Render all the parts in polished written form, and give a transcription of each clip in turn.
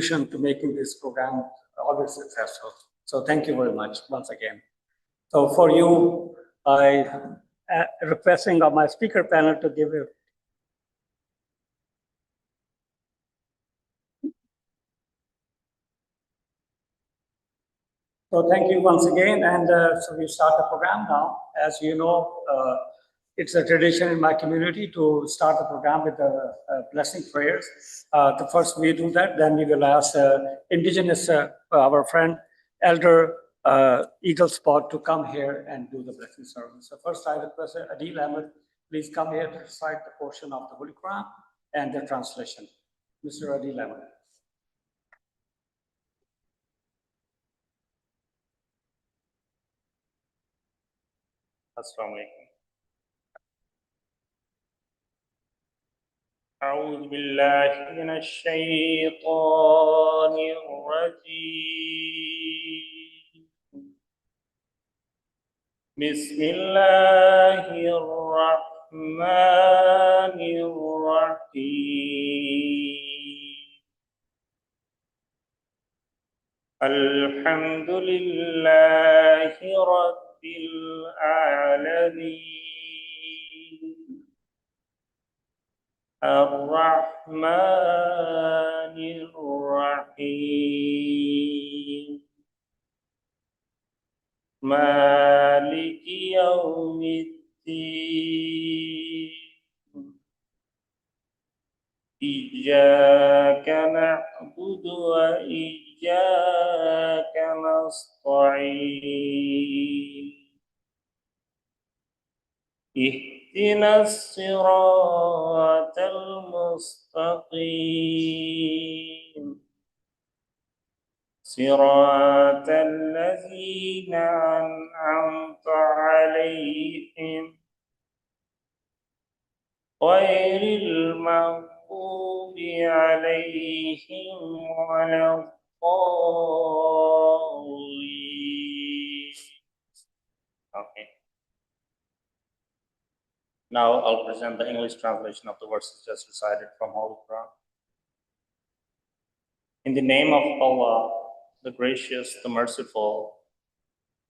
to making this program always successful. So thank you very much once again. So for you, I requesting of my speaker panel to give you. So thank you once again, and so we start the program now. As you know, it's a tradition in my community to start the program with a blessing prayers. The first we do that, then we will ask indigenous, our friend, Elder Eagle Spot to come here and do the blessing service. So first I request Adil Ahmed, please come here to recite the portion of the Holy Quran and the translation. Mr. Adil Ahmed. Assalamu alaikum. أعوذ بالله من الشيطان الرجيم. بسم الله الرحمن الرحيم. الحمد لله رب العالمين. الرحمن الرحيم. مالك يوم الدين. إياك نعبد وإياك نستعين. اهدنا الصراط المستقيم. صراط الذين أنعمت عليهم غير المغضوب عليهم ولا الضالين. Okay. Now I'll present the English translation of the verses just recited from Holy Quran. In the name of Allah, the gracious, the merciful,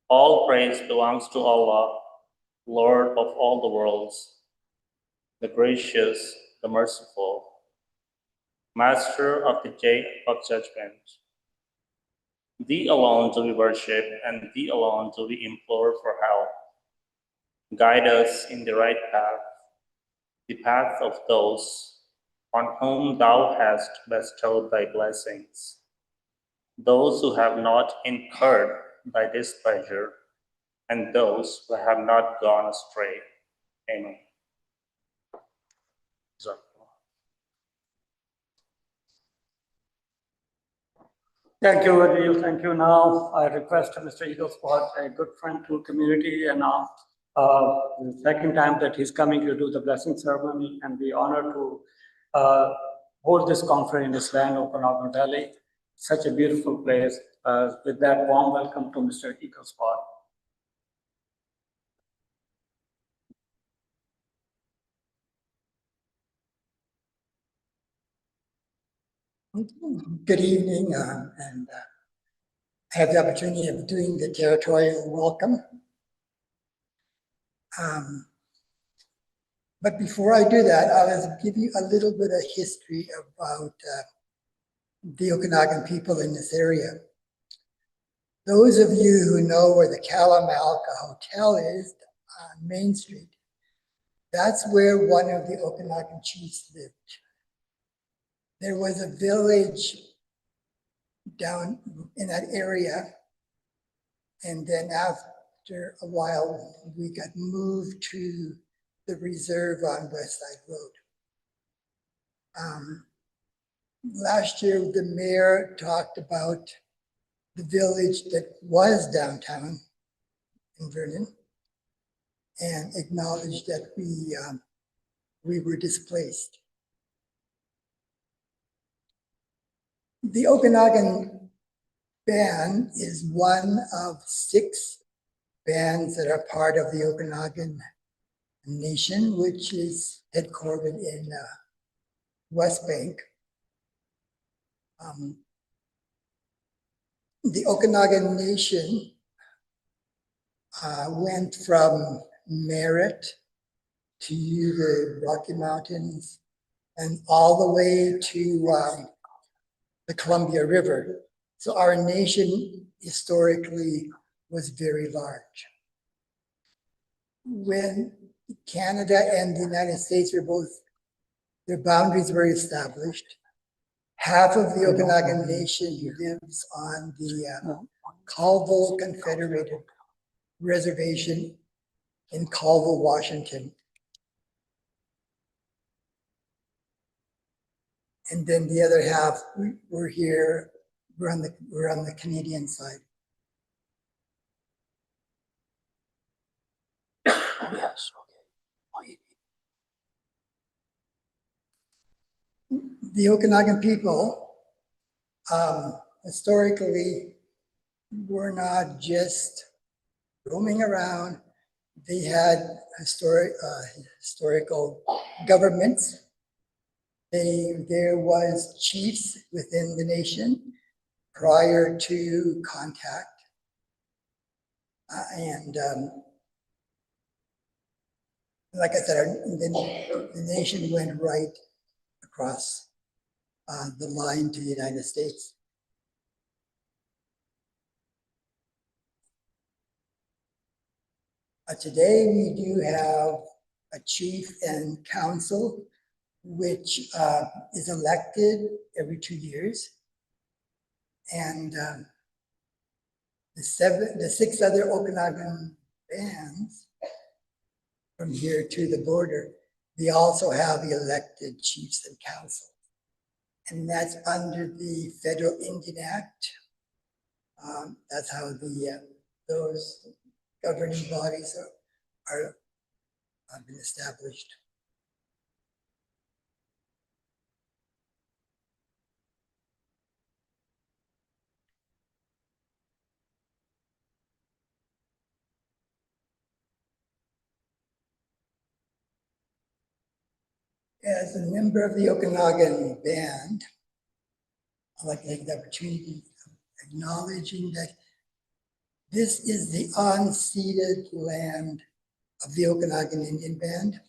all praise belongs to Allah, Lord of all the worlds, the gracious, the merciful, Master of the day of judgment. Thee alone do we worship, and Thee alone do we implore for help. Guide us in the right path, the path of those on whom Thou hast bestowed Thy blessings, those who have not incurred Thy displeasure, and those who have not gone astray. Amen. Thank you, Adil. Thank you. Now I request Mr. Eagle Spot, a good friend to community, and now the second time that he's coming to do the blessing ceremony, and we honor to hold this conference in this land, Okanagan Valley, such a beautiful place. With that warm welcome to Mr. Eagle Spot. Good evening, and I have the opportunity of doing the territorial welcome. But before I do that, I will give you a little bit of history about the Okanagan people in this area. Those of you who know where the Kalamalka Hotel is on Main Street, that's where one of the Okanagan chiefs lived. There was a village down in that area, and then after a while, we got moved to the reserve on West Side Road. Last year, the mayor talked about the village that was downtown in Vernon and acknowledged that we were displaced. The Okanagan Band is one of 6 bands that are part of the Okanagan Nation, which is headquartered in West Bank. the Okanagan Nation went from Merritt to the Rocky Mountains and all the way to the Columbia River. So our nation historically was very large. When Canada and the United States were both, their boundaries were established, half of the Okanagan Nation lives on the Colville Confederated Reservation in Colville, Washington. And then the other half, we're here, we're on the Canadian side. Yes, okay. The Okanagan people historically were not just roaming around. They had historical governments. There was chiefs within the nation prior to contact. Like I said, the nation went right across the line to the United States. Today, we do have a chief and council, which is elected every 2 years. And the 6 other Okanagan bands from here to the border, we also have elected chiefs and council. And that's under the Federal Indian Act. That's how those governing bodies have been established. As a member of the Okanagan band, I'd like to take the opportunity of acknowledging that this is the unceded land of the Okanagan Indian Band.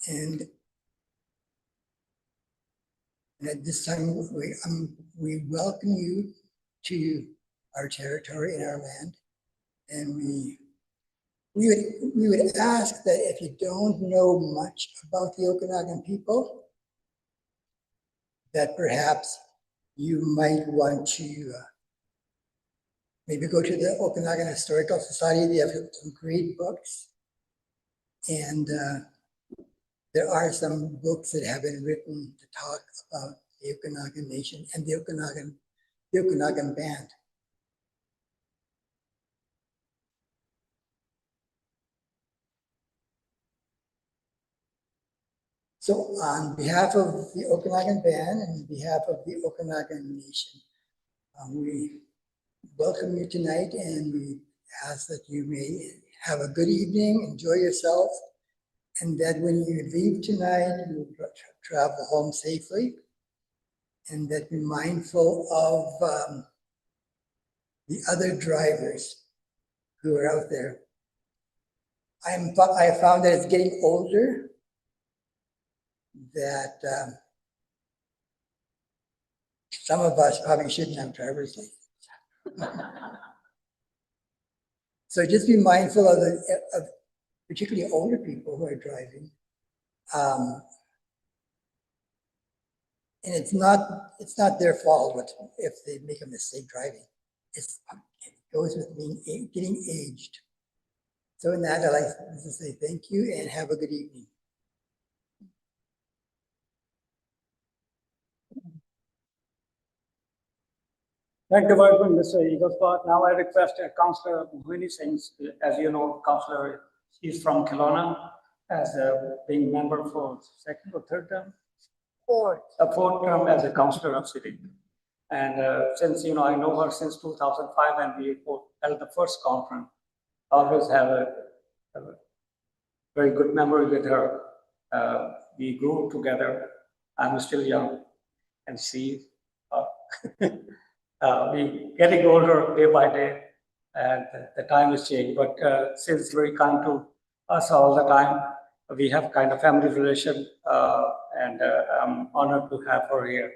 And at this time, we welcome you to our territory and our land. And we would ask that if you don't know much about the Okanagan people, that perhaps you might want to maybe go to the Okanagan Historical Society. They have some great books. And there are some books that have been written to talk about the Okanagan Nation and the Okanagan Band. So on behalf of the Okanagan Band and on behalf of the Okanagan Nation, we welcome you tonight, and we ask that you may have a good evening, enjoy yourself, and that when you leave tonight, you travel home safely, and that be mindful of the other drivers who are out there. I found that it's getting older, that some of us probably shouldn't have driver's license. So just be mindful of particularly older people who are driving. And it's not their fault if they make a mistake driving. It goes with getting aged. So in that, I'd like to say thank you and have a good evening. Thank you very much, Mr. Eaglespot. Now I request Councillor Mohini Singh, as you know, Councillor, he's from Kelowna, as being member for 2nd or 3rd term? 4th. A 4th term as a councillor of city. And since, I know her since 2005 and we held the first conference, I always have a very good memory with her. We grew together. I'm still young. can see. We getting older day by day, and the time is changing. But she's very kind to us all the time. We have kind of family relation, and I'm honored to have her here.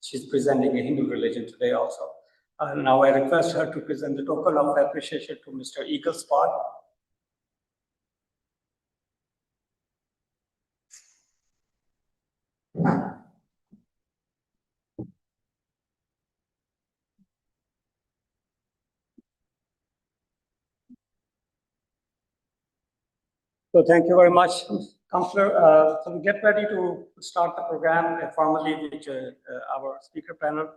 She's presenting a Hindu religion today also. Now I request her to present the token of appreciation to Mr. Eagle Spot. So thank you very much, Councillor. So we get ready to start the program formally with our speaker panel.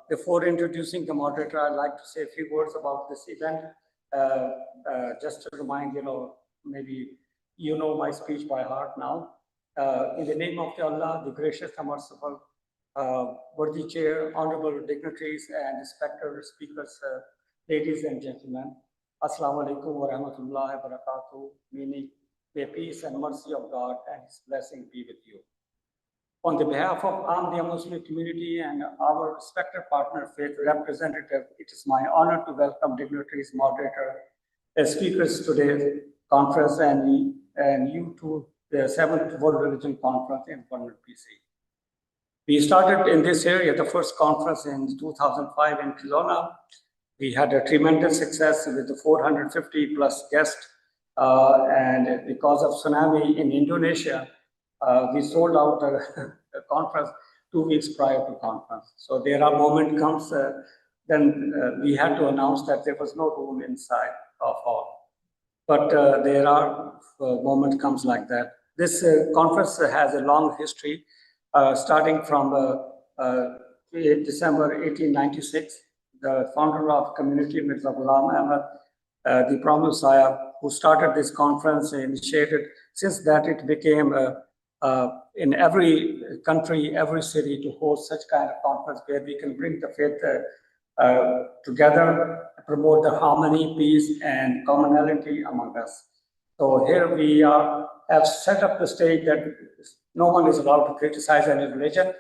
Before introducing the moderator, I'd like to say a few words about this event. Just to remind, maybe you know my speech by heart now. In the name of Allah, the gracious and merciful, worthy chair, honorable dignitaries and respected speakers, ladies and gentlemen, Assalamu alaikum wa rahmatullahi wa barakatuh, meaning may peace and mercy of God and His blessing be with you. On the behalf of Ahmadiyya Muslim community and our respected partner faith representative, it is my honor to welcome dignitaries, moderator, as speakers today's conference and you to the 7th World Religion Conference in Vernon, BC. We started in this area, the first conference in 2005 in Kelowna. We had a tremendous success with the 450 plus guests. And because of tsunami in Indonesia, we sold out the conference 2 weeks prior to conference. So there are moment comes, then we had to announce that there was no room inside of hall. But there are moment comes like that. This conference has a long history, starting from December 1896. The founder of community, Mr. Ghulam Ahmad, the Promised Messiah, who started this conference, initiated. Since that, it became in every country, every city to host such kind of conference where we can bring the faith together, promote the harmony, peace, and commonality among us. So here we have set up the stage that no one is allowed to criticize any religion.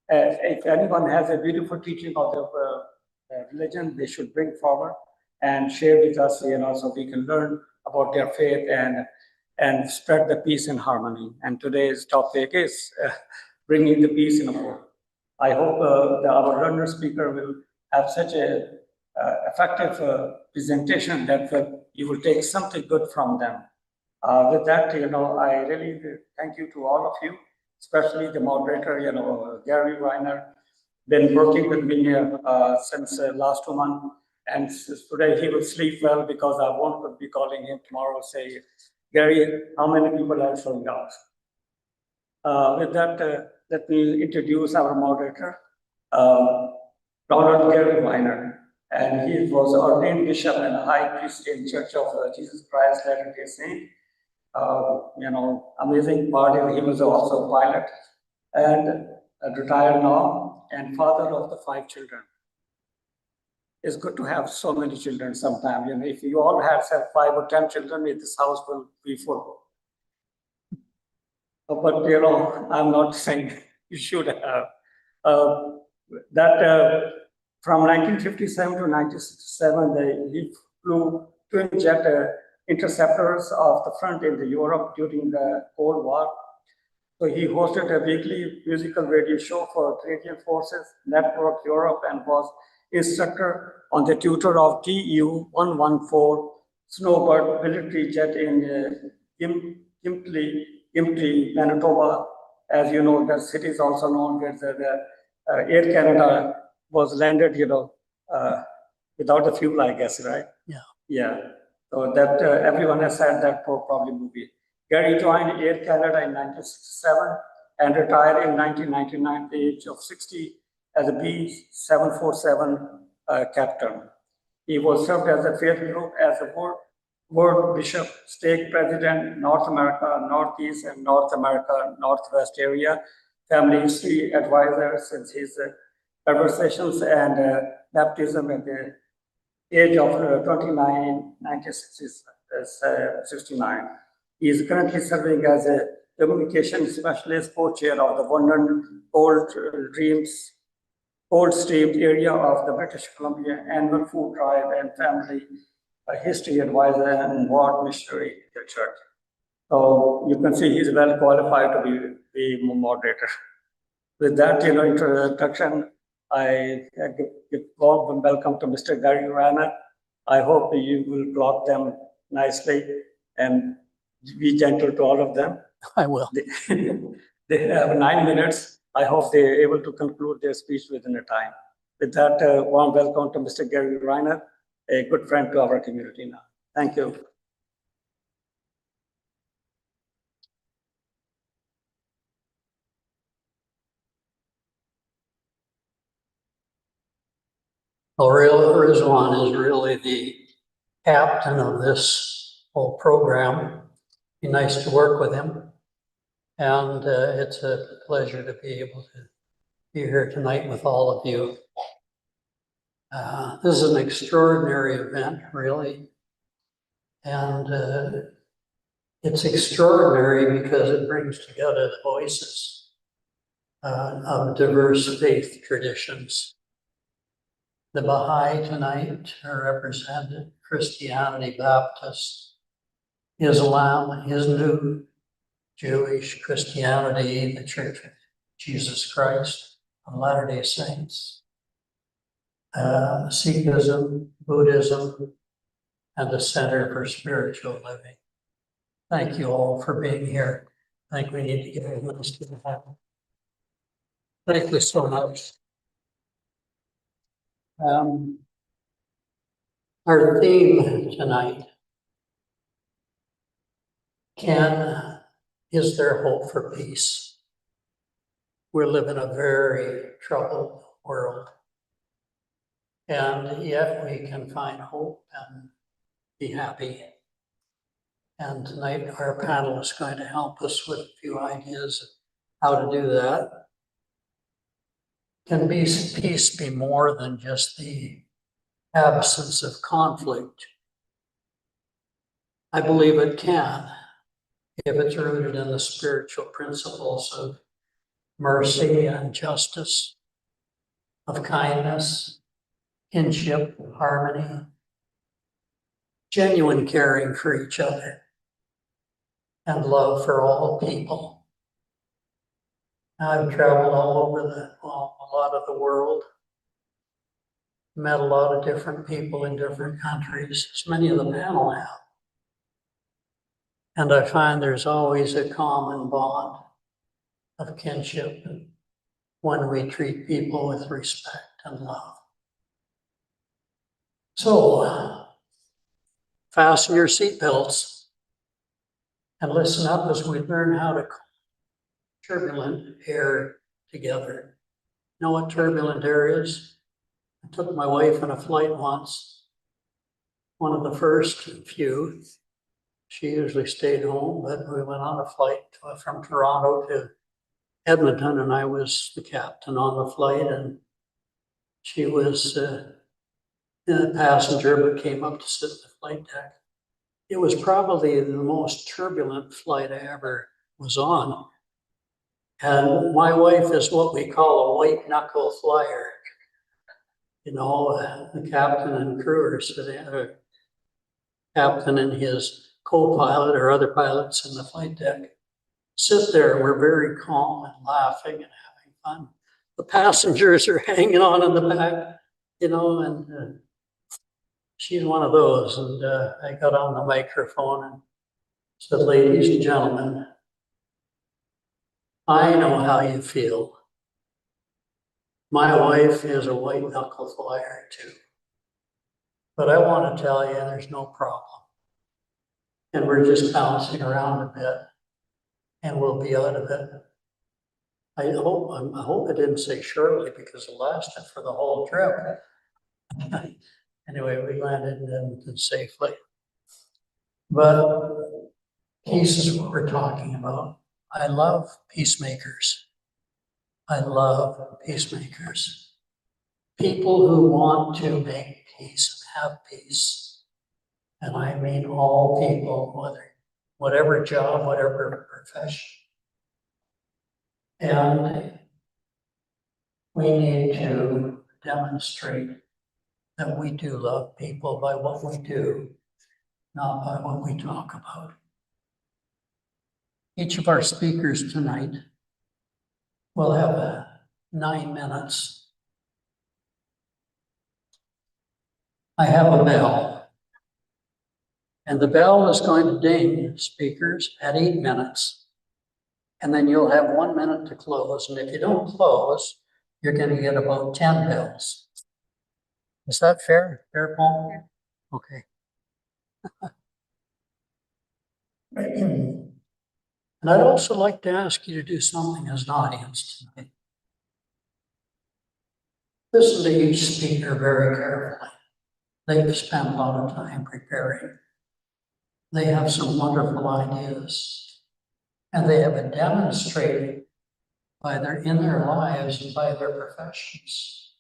If anyone has a beautiful teaching of the religion, they should bring forward and share with us, so we can learn about their faith and spread the peace and harmony. And today's topic is bringing the peace in the world. I hope our learner speaker will have such a effective presentation that you will take something good from them. With that, I really thank you to all of you, especially the moderator, Gary Reiner, been working with me since last 2 months. And today he will sleep well because I won't be calling him tomorrow, say, Gary, how many people are showing up? With that, let me introduce our moderator, Ronald Gary Reiner. And he was ordained bishop and high priest in Church of Jesus Christ Latter-day Saint. Amazing party. He was also a pilot and retired now and father of the 5 children. It's good to have so many children sometimes. If you all have 5 or 10 children, this house will be full. But I'm not saying you should have. From 1957 to 1967, he flew twin jet interceptors off the front in Europe during the Cold War. So he hosted a weekly musical radio show for Canadian Forces Network Europe and was instructor on the tutor of Tu-114 Snowbird military jet in Gympie, Manitoba. As you know, the city is also known as the Air Canada was landed, without the fuel, I guess, right? Yeah. So that everyone has said that probably movie. Gary joined Air Canada in 1967 and retired in 1999 at the age of 60 as a B747 captain. He was served as a faith group as a World Bishop, Stake President, North America, Northeast and North America, Northwest area, family history advisor since his conversations and baptism at the age of 29, 1969. He is currently serving as a communication specialist, co-chair of the Vernon Coldstream area of the British Columbia Annual Food Drive and Family History Advisor and Ward Missionary in the church. So you can see he's well qualified to be the moderator. With that, introduction, I give warm welcome to Mr. Gary Rana. I hope you will block them nicely and be gentle to all of them. I will. They have 9 minutes. I hope they're able to conclude their speech within a time. With that, warm welcome to Mr. Gary Reiner, a good friend to our community now. Thank you. Well, Rizwan is really the captain of this whole program. Be nice to work with him. And it's a pleasure to be able to be here tonight with all of you. This is an extraordinary event, really. And it's extraordinary because it brings together the voices of diverse faith traditions. The Baha'i tonight are represented, Christianity, Baptist, Islam, Hindu, Jewish, Christianity, the Church of Jesus Christ of Latter-day Saints, Sikhism, Buddhism, and the Center for Spiritual Living. Thank you all for being here. I think we need to get a list to the happen. Thank you so much. Our theme tonight, is there hope for peace? We live in a very troubled world, and yet we can find hope and be happy. And tonight our panel is going to help us with a few ideas of how to do that. Can peace be more than just the absence of conflict? I believe it can, if it's rooted in the spiritual principles of mercy and justice, of kindness, kinship, harmony, genuine caring for each other, and love for all people. I've traveled all over a lot of the world, met a lot of different people in different countries, as many of the panel have. And I find there's always a common bond of kinship when we treat people with respect and love. So, fasten your seatbelts and listen up as we learn how to turbulent air together. You know what turbulent air is? I took my wife on a flight once, one of the first few. She usually stayed home, but we went on a flight from Toronto to Edmonton, and I was the captain on the flight, and she was a passenger but came up to sit in the flight deck. It was probably the most turbulent flight I ever was on. And my wife is what we call a white knuckle flyer. You know, the captain and crew are sitting there, captain and his co-pilot or other pilots in the flight deck sit there, and we're very calm and laughing and having fun. The passengers are hanging on in the back, you know, and she's one of those. And I got on the microphone and said, "Ladies and gentlemen, I know how you feel. My wife is a white knuckle flyer too. But I want to tell you there's no problem. And we're just bouncing around a bit and we'll be out of it." I hope I didn't say shortly because it lasted for the whole trip. Anyway, we landed in Edmonton safely. But peace is what we're talking about. I love peacemakers. I love peacemakers. People who want to make peace and have peace. And I mean all people, whatever job, whatever profession, And we need to demonstrate that we do love people by what we do, not by what we talk about. Each of our speakers tonight will have 9 minutes. I have a bell, and the bell is going to ding speakers at 8 minutes. And then you'll have 1 minute to close. And if you don't close, you're going to get about 10 bells. Is that fair? Fair, Paul? Okay. And I'd also like to ask you to do something as an audience tonight. Listen to each speaker very carefully. They've spent a lot of time preparing. They have some wonderful ideas, and they have it demonstrated in their lives and by their professions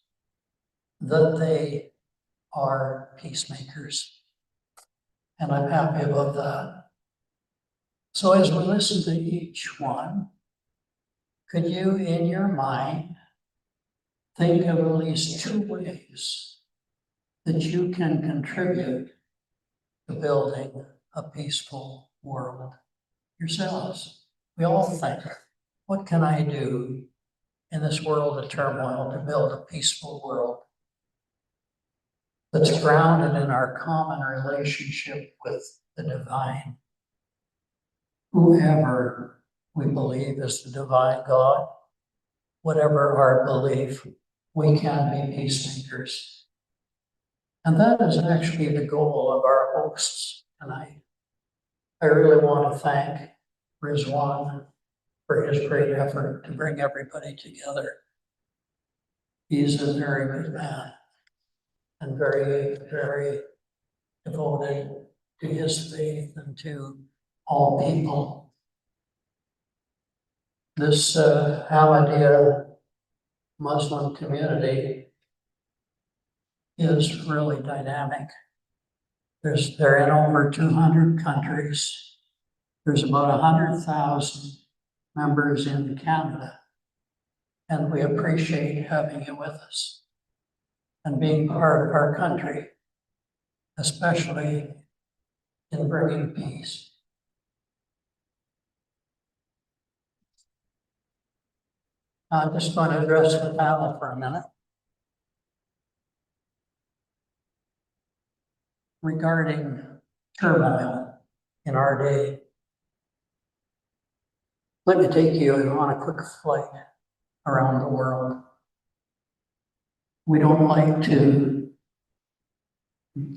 that they are peacemakers. And I'm happy about that. So as we listen to each one, could you, in your mind, think of at least 2 ways that you can contribute to building a peaceful world yourselves? We all think, what can I do in this world of turmoil to build a peaceful world that's grounded in our common relationship with the divine? Whoever we believe is the divine God, whatever our belief, we can be peacemakers. And that is actually the goal of our hosts tonight. I really want to thank Rizwan for his great effort to bring everybody together. He's a very good man and very, very devoted to his faith and to all people. This Ahmadiyya Muslim community is really dynamic. They're in over 200 countries. There's about 100,000 members in Canada, and we appreciate having you with us and being part of our country, especially in bringing peace. I'm just going to address the panel for a minute regarding turmoil in our day. Let me take you on a quick flight around the world. We don't like to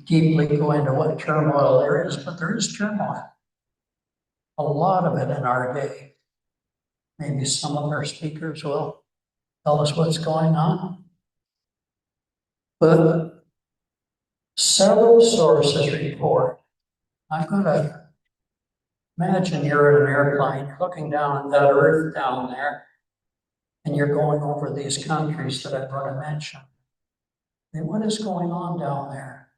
deeply go into what turmoil there is, but there is turmoil. A lot of it in our day. Maybe some of our speakers will tell us what's going on. But several sources report, I'm going to imagine you're in an airplane, you're looking down at that earth down there, and you're going over these countries that I'm going to mention. And what is going on down there?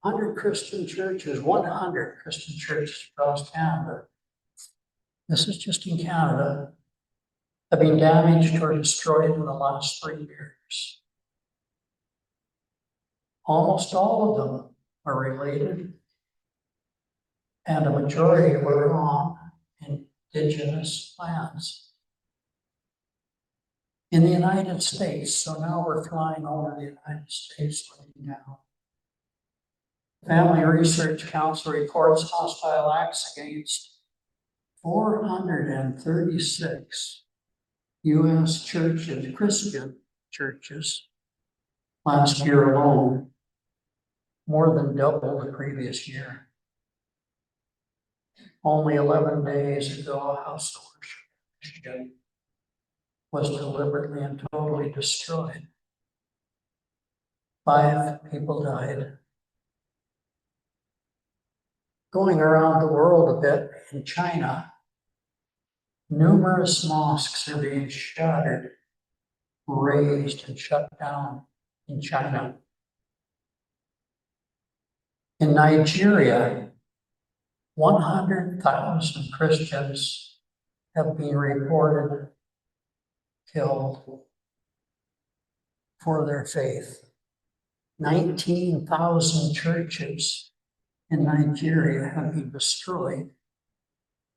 100 Christian churches across Canada. This is just in Canada, have been damaged or destroyed in the last 3 years. Almost all of them are related, and a majority were on indigenous lands. In the United States, so now we're flying over the United States looking down. Family Research Council reports hostile acts against 436 U.S. churches, Christian churches, last year alone, more than double the previous year. Only 11 days ago, a house of worship in Michigan was deliberately and totally destroyed. 5 people died. Going around the world a bit, in China, numerous mosques are being shattered, razed, and shut down in China. In Nigeria, 100,000 Christians have been reported killed for their faith. 19,000 churches in Nigeria have been destroyed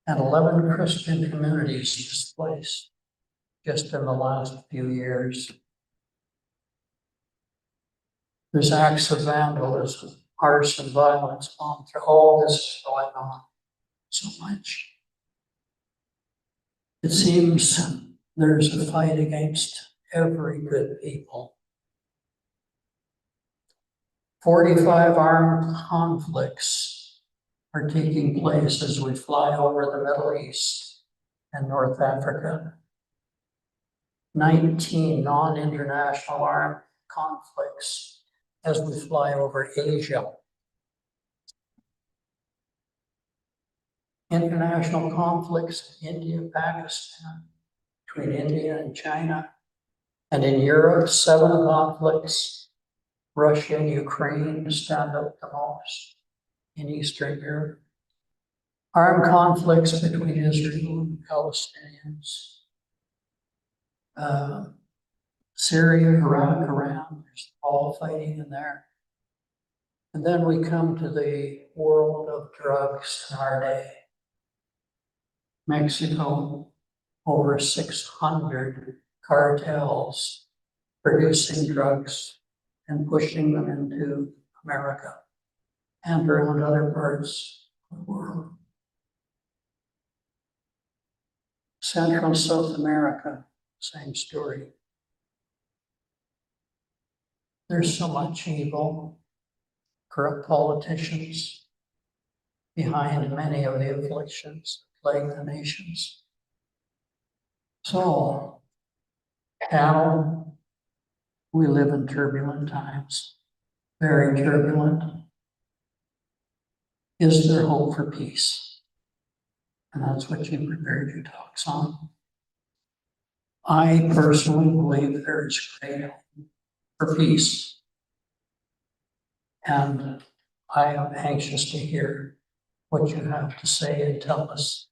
and 11 Christian communities displaced just in the last few years. There's acts of vandalism, arson, violence, bomb threat. All this is going on so much. It seems there's a fight against every good people. 45 armed conflicts are taking place as we fly over the Middle East and North Africa. 19 non-international armed conflicts as we fly over Asia. International conflicts in India, Pakistan, between India and China. And in Europe, 7 conflicts. Russia and Ukraine stand out the most in Eastern Europe. Armed conflicts between Israel and Palestinians. Syria, Iraq, Iran, there's all fighting in there. And then we come to the world of drugs in our day. Mexico, over 600 cartels producing drugs and pushing them into America and around other parts of the world. Central and South America, same story. There's so much evil, corrupt politicians behind many of the afflictions that plague the nations. So, cattle, we live in turbulent times, very turbulent. Is there hope for peace? And that's what you prepared your talks on. I personally believe there is great hope for peace. And I am anxious to hear what you have to say and tell us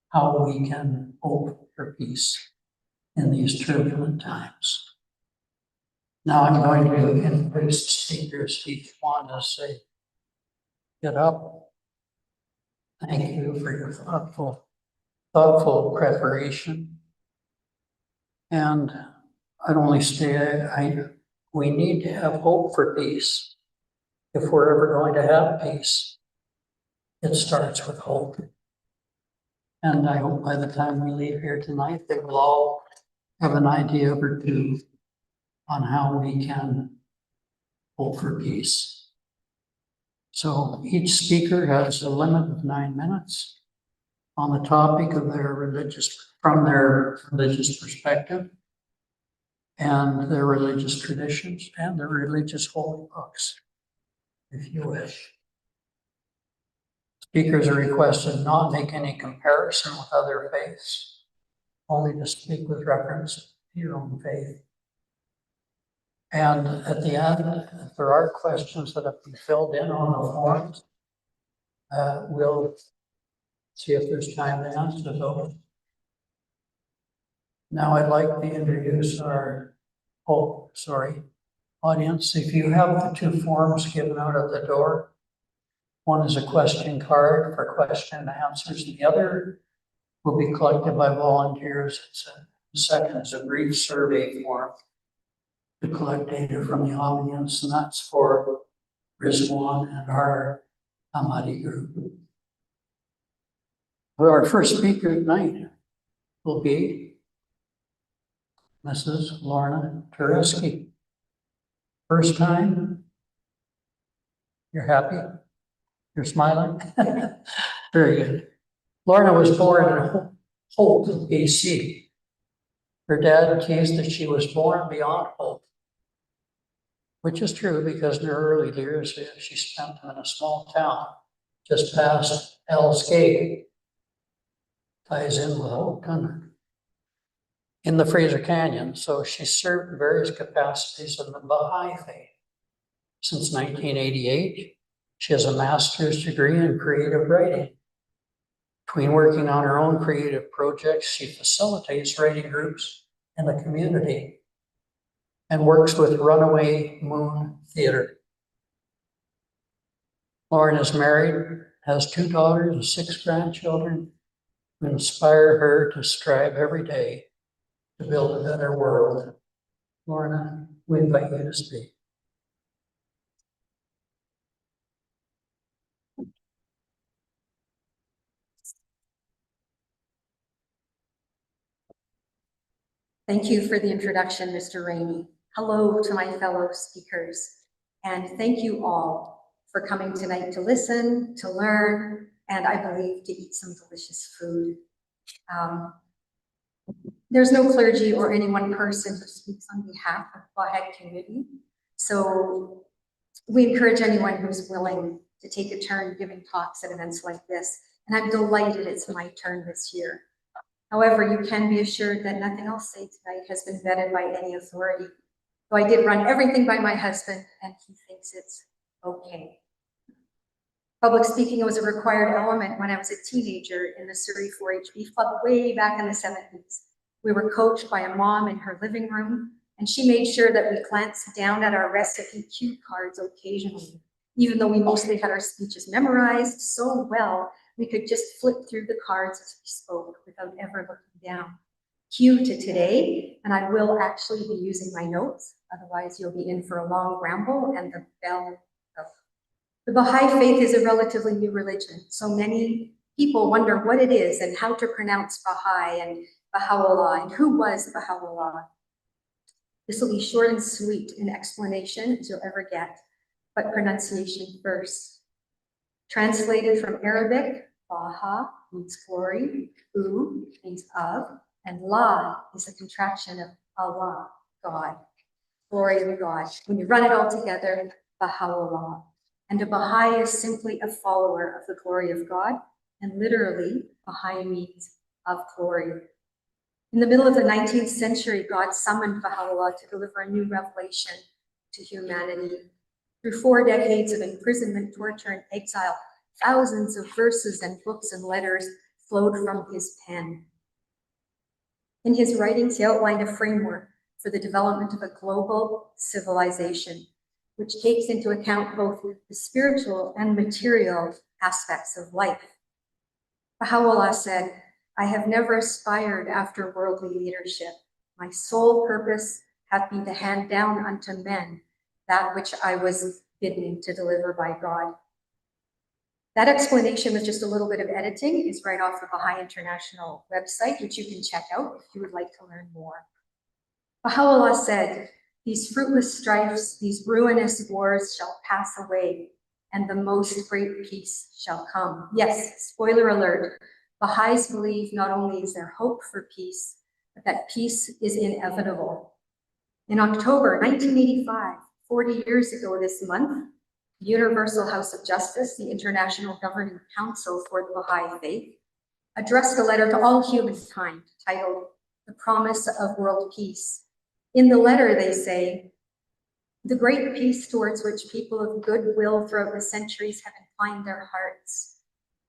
how we can hope for peace in these turbulent times. Now I'm going to introduce the speakers, each one to say, get up. Thank you for your thoughtful preparation. And I'd only say we need to have hope for peace. If we're ever going to have peace, it starts with hope. And I hope by the time we leave here tonight, they will all have an idea or two on how we can hope for peace. So each speaker has a limit of 9 minutes on the topic of their from their religious perspective and their religious traditions and their religious holy books, if you wish. Speakers are requested not make any comparison with other faiths, only to speak with reference to your own faith. And at the end, if there are questions that have been filled in on the forms, we'll see if there's time to answer those. Now I'd like to introduce our audience. If you have the 2 forms given out at the door, one is a question card for question and answers. The other will be collected by volunteers. The second is a brief survey form to collect data from the audience, and that's for Rizwan and our Ahmadiyya group. Our first speaker tonight will be Mrs. Lorna Tereski. First time? You're happy? You're smiling? Very good. Lorna was born in Hope, BC. Her dad teased that she was born beyond hope, which is true because in her early years, she spent them in a small town just past Hell's Gate. Ties in with Hope, in the Fraser Canyon. So she served in various capacities in the Baha'i faith. Since 1988, she has a master's degree in creative writing. Between working on her own creative projects, she facilitates writing groups in the community and works with Runaway Moon Theater. Lauren is married, has 2 daughters and 6 grandchildren who inspire her to strive every day to build a better world. Lorna, we invite you to speak. Thank you for the introduction, Mr. Rainey. Hello to my fellow speakers, and thank you all for coming tonight to listen, to learn, and I believe to eat some delicious food. There's no clergy or any one person who speaks on behalf of the Baha'i community, so we encourage anyone who's willing to take a turn giving talks at events like this, and I'm delighted it's my turn this year. However, you can be assured that nothing I'll say tonight has been vetted by any authority. So I did run everything by my husband, and he thinks it's okay. Public speaking was a required element when I was a teenager in the Surrey 4-HB club way back in the 70s. We were coached by a mom in her living room, and she made sure that we glanced down at our recipe cue cards occasionally. Even though we mostly had our speeches memorized so well, we could just flip through the cards as we spoke without ever looking down. Cue to today, and I will actually be using my notes, otherwise you'll be in for a long ramble and the bell. The Baha'i faith is a relatively new religion, so many people wonder what it is and how to pronounce Baha'i and Baha'u'llah and who was Baha'u'llah. This will be short and sweet in explanation as you'll ever get, but pronunciation first. Translated from Arabic, Baha means glory, U means of, and La is a contraction of Allah, God, glory of God. When you run it all together, Baha'u'llah. And a Baha'i is simply a follower of the glory of God, and literally, Baha'i means of glory. In the middle of the 19th century, God summoned Baha'u'llah to deliver a new revelation to humanity. Through 4 decades of imprisonment, torture, and exile, thousands of verses and books and letters flowed from his pen. In his writings, he outlined a framework for the development of a global civilization, which takes into account both the spiritual and material aspects of life. Baha'u'llah said, "I have never aspired after worldly leadership. My sole purpose hath been to hand down unto men that which I was bidden to deliver by God." That explanation with just a little bit of editing is right off the Baha'i International website, which you can check out if you would like to learn more. Baha'u'llah said, "These fruitless strifes, these ruinous wars shall pass away, and the most great peace shall come." Yes, spoiler alert, Baha'is believe not only is there hope for peace, but that peace is inevitable. In October 1985, 40 years ago this month, the Universal House of Justice, the International Governing Council for the Baha'i Faith, addressed a letter to all humankind titled "The Promise of World Peace." In the letter, they say, "The great peace towards which people of goodwill throughout the centuries have inclined their hearts,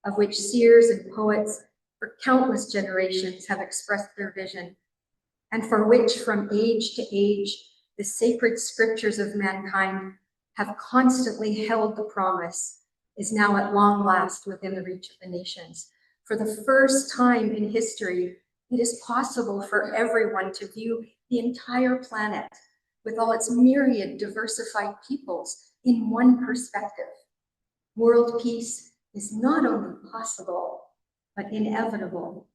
of which seers and poets for countless generations have expressed their vision, and for which from age to age the sacred scriptures of mankind have constantly held the promise, is now at long last within the reach of the nations. For the first time in history, it is possible for everyone to view the entire planet with all its myriad diversified peoples in one perspective. World peace is not only possible, but inevitable.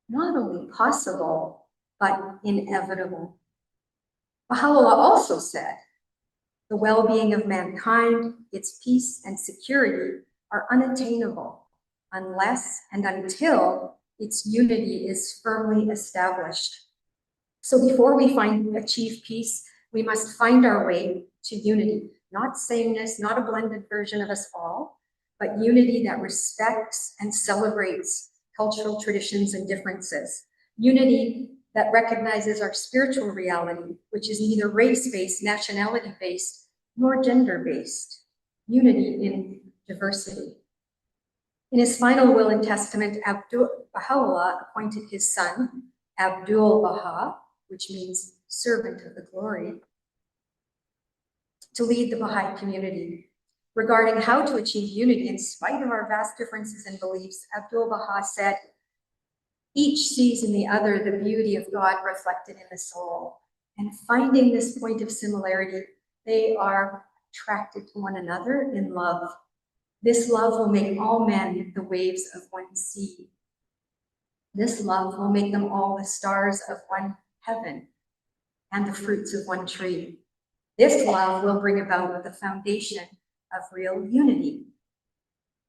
Not only possible, but inevitable." Baha'u'llah also said, "The well-being of mankind, its peace and security are unattainable unless and until its unity is firmly established." So before we achieve peace, we must find our way to unity, not sameness, not a blended version of us all, but unity that respects and celebrates cultural traditions and differences. Unity that recognizes our spiritual reality, which is neither race-based, nationality-based, nor gender-based. Unity in diversity. In his final will and testament, Baha'u'llah appointed his son, Abdul Baha, which means servant of the glory, to lead the Baha'i community. Regarding how to achieve unity in spite of our vast differences in beliefs, Abdul Baha said, each sees in the other the beauty of God reflected in the soul. And finding this point of similarity, they are attracted to one another in love. This love will make all men the waves of one sea. This love will make them all the stars of one heaven and the fruits of one tree. This love will bring about the foundation of real unity.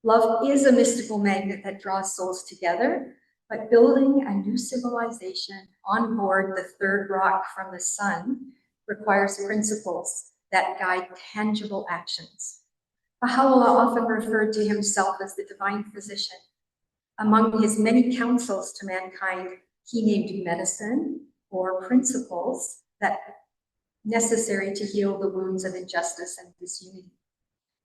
Love is a mystical magnet that draws souls together, but building a new civilization on board the third rock from the sun requires principles that guide tangible actions. Baha'u'llah often referred to himself as the divine physician. Among his many counsels to mankind, he named medicine or principles that necessary to heal the wounds of injustice and disunity.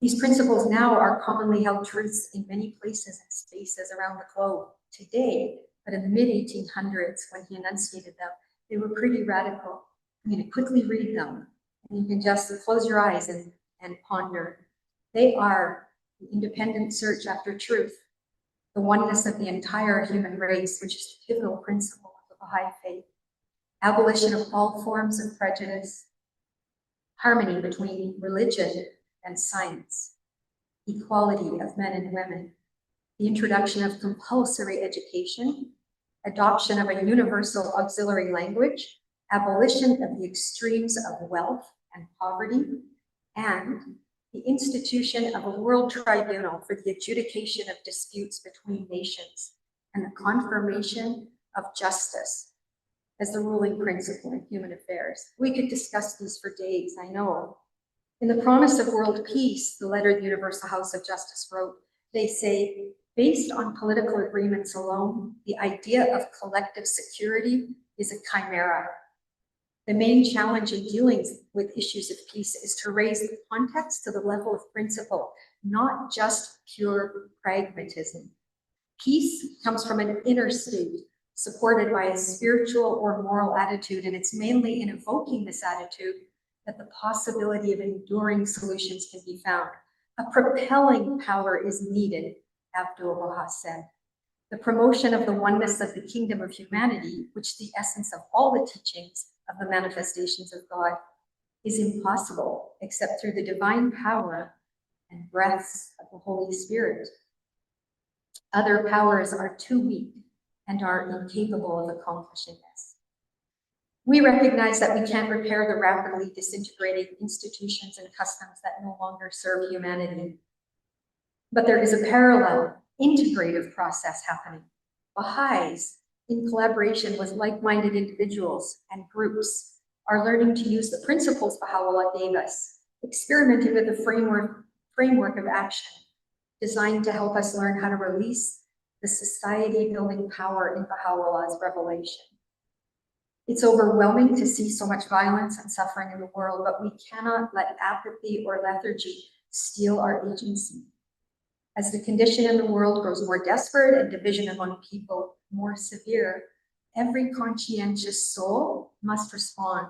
These principles now are commonly held truths in many places and spaces around the globe today, but in the mid-1800s, when he enunciated them, they were pretty radical. I'm going to quickly read them, and you can just close your eyes and ponder. They are the independent search after truth, the oneness of the entire human race, which is the pivotal principle of the Baha'i faith, abolition of all forms of prejudice, harmony between religion and science, equality of men and women, the introduction of compulsory education, adoption of a universal auxiliary language, abolition of the extremes of wealth and poverty, and the institution of a world tribunal for the adjudication of disputes between nations, and the confirmation of justice as the ruling principle in human affairs. We could discuss these for days, I know. In the promise of world peace, the letter the Universal House of Justice wrote, they say, based on political agreements alone, the idea of collective security is a chimera. The main challenge in dealing with issues of peace is to raise the context to the level of principle, not just pure pragmatism. Peace comes from an inner state, supported by a spiritual or moral attitude, and it's mainly in evoking this attitude that the possibility of enduring solutions can be found. A propelling power is needed, Abdul Baha said. The promotion of the oneness of the kingdom of humanity, which is the essence of all the teachings of the manifestations of God, is impossible except through the divine power and breaths of the Holy Spirit. Other powers are too weak and are incapable of accomplishing this. We recognize that we can't repair the rapidly disintegrating institutions and customs that no longer serve humanity. But there is a parallel, integrative process happening. Baha'is, in collaboration with like-minded individuals and groups, are learning to use the principles Baha'u'llah gave us, experimenting with a framework of action designed to help us learn how to release the society-building power in Baha'u'llah's revelation. It's overwhelming to see so much violence and suffering in the world, but we cannot let apathy or lethargy steal our agency. As the condition in the world grows more desperate and division among people more severe, every conscientious soul must respond.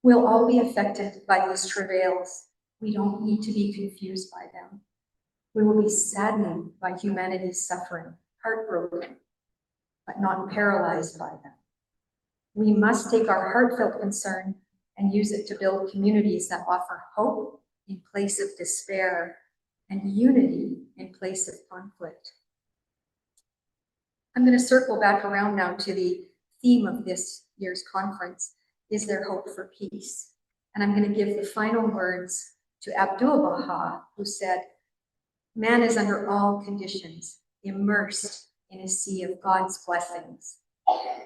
We'll all be affected by these travails. We don't need to be confused by them. We will be saddened by humanity's suffering, heartbroken, but not paralyzed by them. We must take our heartfelt concern and use it to build communities that offer hope in place of despair and unity in place of conflict. I'm going to circle back around now to the theme of this year's conference, is there hope for peace? And I'm going to give the final words to Abdul Baha, who said, man is under all conditions immersed in a sea of God's blessings.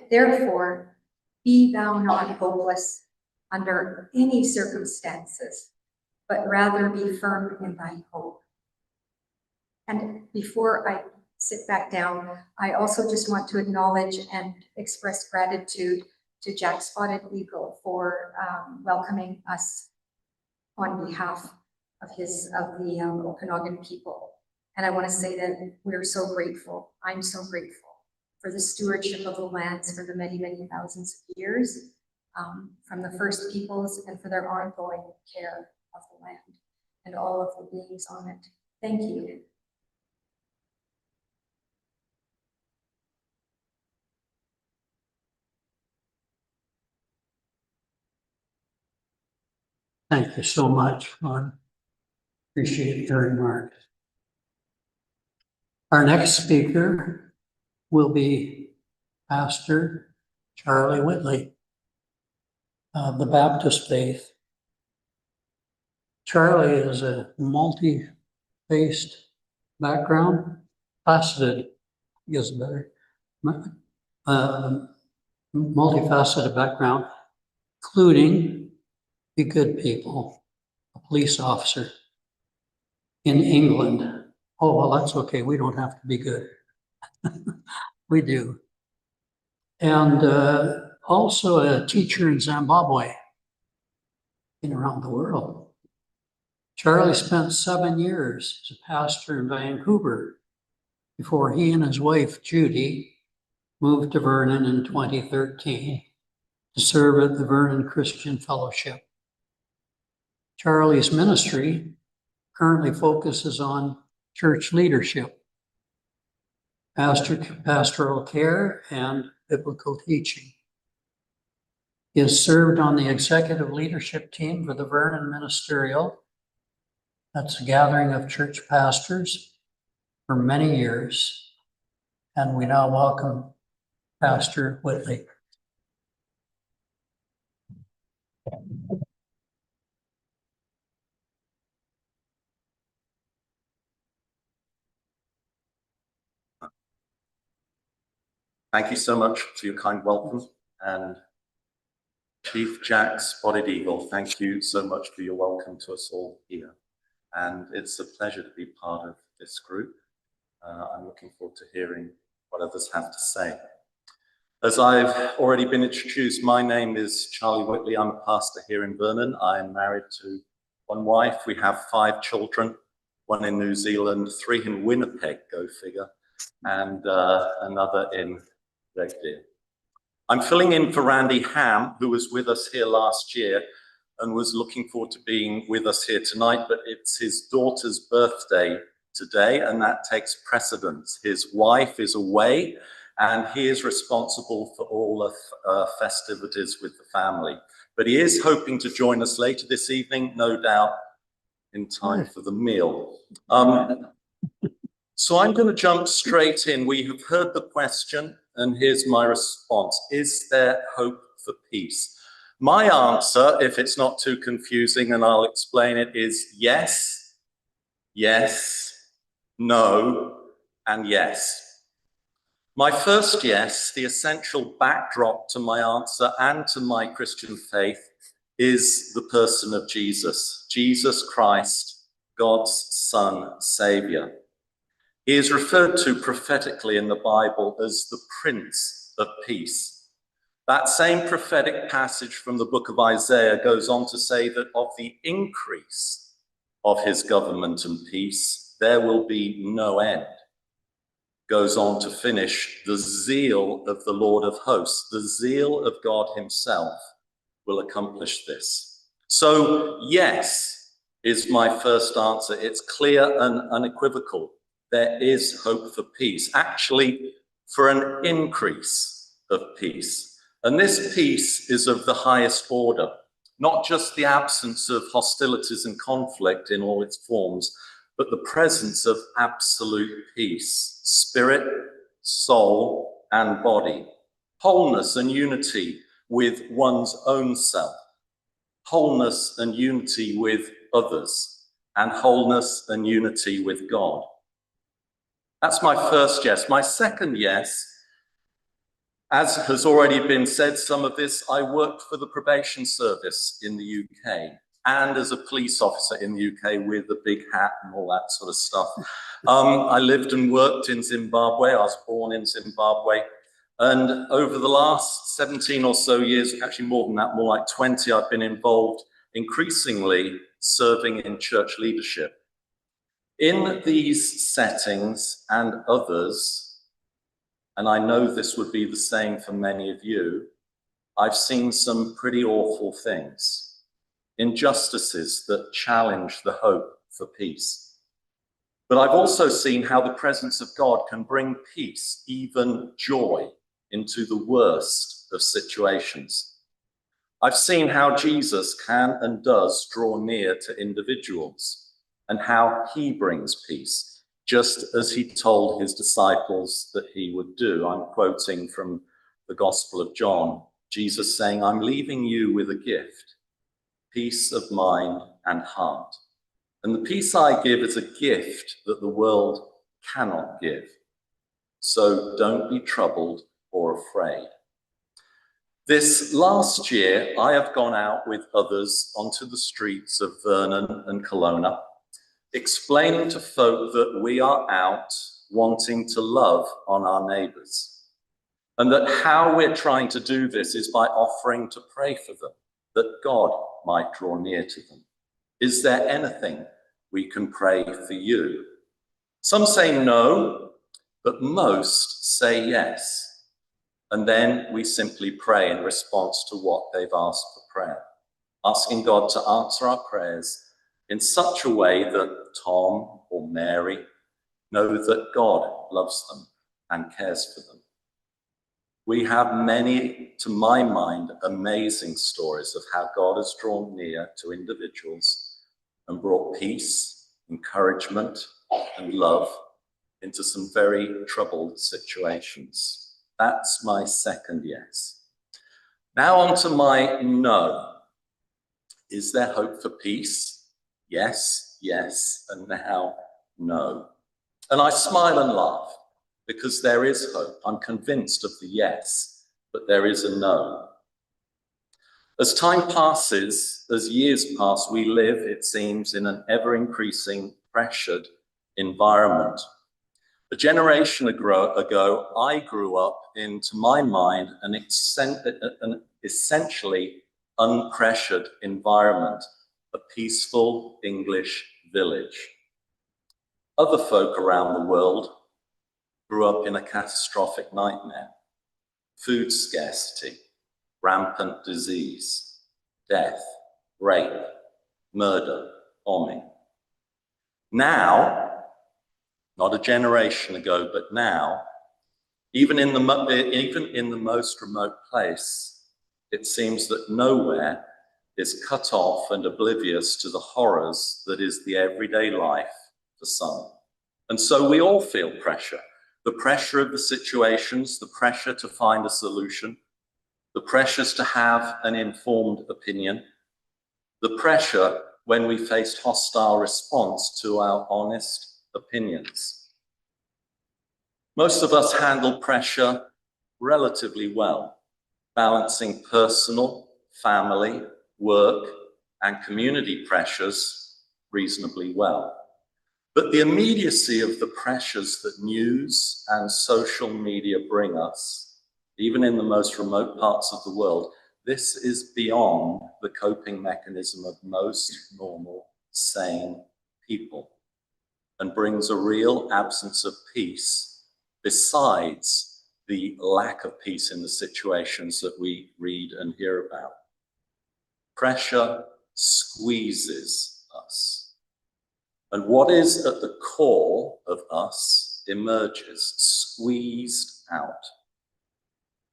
Therefore, be thou not hopeless under any circumstances, but rather be firm in thy hope. And before I sit back down, I also just want to acknowledge and express gratitude to Jack Spotted Eagle for welcoming us on behalf of the Okanagan people. And I want to say that we're so grateful. I'm so grateful for the stewardship of the lands for the many, many thousands of years from the first peoples and for their ongoing care of the land and all of the beings on it. Thank you. Thank you so much, Ron. Appreciate your remarks. Our next speaker will be Pastor Charlie Whitley of the Baptist faith. Charlie is a multi-faced background, faceted, I guess better, multifaceted background, including be good people, a police officer in England. Oh, well, that's okay. We don't have to be good. We do. And also a teacher in Zimbabwe and around the world. Charlie spent 7 years as a pastor in Vancouver before he and his wife, Judy, moved to Vernon in 2013 to serve at the Vernon Christian Fellowship. Charlie's ministry currently focuses on church leadership, pastoral care, and biblical teaching. He has served on the executive leadership team for the Vernon Ministerial. That's a gathering of church pastors for many years. And we now welcome Pastor Whitley. Thank you so much for your kind welcome. And Chief Jack Spotted Eagle, thank you so much for your welcome to us all here. And it's a pleasure to be part of this group. I'm looking forward to hearing what others have to say. As I've already been introduced, my name is Charlie Whitley. I'm a pastor here in Vernon. I'm married to one wife. We have 5 children, 1 in New Zealand, 3 in Winnipeg, go figure, and another in Red Deer. I'm filling in for Randy Ham, who was with us here last year and was looking forward to being with us here tonight, but it's his daughter's birthday today, and that takes precedence. His wife is away, and he is responsible for all the festivities with the family. But he is hoping to join us later this evening, no doubt in time for the meal. So I'm going to jump straight in. We have heard the question, and here's my response. Is there hope for peace? My answer, if it's not too confusing, and I'll explain it, is yes, yes, no, and yes. My first yes, the essential backdrop to my answer and to my Christian faith, is the person of Jesus, Jesus Christ, God's Son, Savior. He is referred to prophetically in the Bible as the Prince of Peace. That same prophetic passage from the book of Isaiah goes on to say that of the increase of his government and peace, there will be no end. Goes on to finish, the zeal of the Lord of hosts, the zeal of God himself will accomplish this. So yes, is my first answer. It's clear and unequivocal. There is hope for peace, actually for an increase of peace. And this peace is of the highest order, not just the absence of hostilities and conflict in all its forms, but the presence of absolute peace, spirit, soul, and body, wholeness and unity with one's own self, wholeness and unity with others, and wholeness and unity with God. That's my first yes. My second yes, as has already been said, some of this, I worked for the probation service in the UK and as a police officer in the UK with a big hat and all that sort of stuff. I lived and worked in Zimbabwe. I was born in Zimbabwe. And over the last 17 or so years, actually more than that, more like 20, I've been involved increasingly serving in church leadership. In these settings and others, and I know this would be the same for many of you, I've seen some pretty awful things, injustices that challenge the hope for peace. But I've also seen how the presence of God can bring peace, even joy, into the worst of situations. I've seen how Jesus can and does draw near to individuals and how he brings peace, just as he told his disciples that he would do. I'm quoting from the Gospel of John, Jesus saying, "I'm leaving you with a gift, peace of mind and heart. And the peace I give is a gift that the world cannot give. So don't be troubled or afraid." This last year, I have gone out with others onto the streets of Vernon and Kelowna, explaining to folk that we are out wanting to love on our neighbours, and that how we're trying to do this is by offering to pray for them, that God might draw near to them. Is there anything we can pray for you? Some say no, but most say yes. And then we simply pray in response to what they've asked for prayer, asking God to answer our prayers in such a way that Tom or Mary know that God loves them and cares for them. We have many, to my mind, amazing stories of how God has drawn near to individuals and brought peace, encouragement, and love into some very troubled situations. That's my second yes. Now on to my no. Is there hope for peace? Yes, yes, and now no. And I smile and laugh because there is hope. I'm convinced of the yes, but there is a no. As time passes, as years pass, we live, it seems, in an ever-increasing pressured environment. A generation ago, I grew up in, to my mind, an essentially unpressured environment, a peaceful English village. Other folk around the world grew up in a catastrophic nightmare: food scarcity, rampant disease, death, rape, murder, bombing. Now, not a generation ago, but now, even in the most remote place, it seems that nowhere is cut off and oblivious to the horrors that is the everyday life for some. And so we all feel pressure. The pressure of the situations, the pressure to find a solution, the pressures to have an informed opinion, the pressure when we faced hostile response to our honest opinions. Most of us handle pressure relatively well, balancing personal, family, work, and community pressures reasonably well. But the immediacy of the pressures that news and social media bring us, even in the most remote parts of the world, this is beyond the coping mechanism of most normal, sane people, and brings a real absence of peace besides the lack of peace in the situations that we read and hear about. Pressure squeezes us. And what is at the core of us emerges, squeezed out.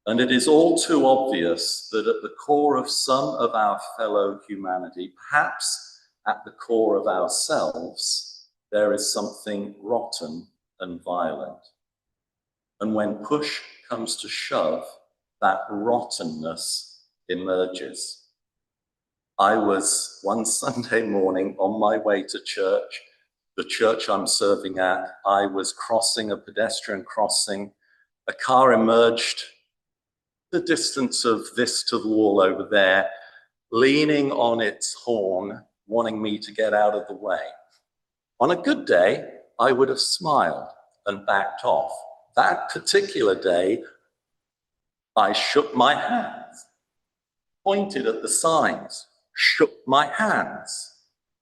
And it is all too obvious that at the core of some of our fellow humanity, perhaps at the core of ourselves, there is something rotten and violent. And when push comes to shove, that rottenness emerges. I was one Sunday morning on my way to church, the church I'm serving at. I was crossing a pedestrian crossing. A car emerged the distance of this to the wall over there, leaning on its horn, wanting me to get out of the way. On a good day, I would have smiled and backed off. That particular day, I shook my hands, pointed at the signs, shook my hands.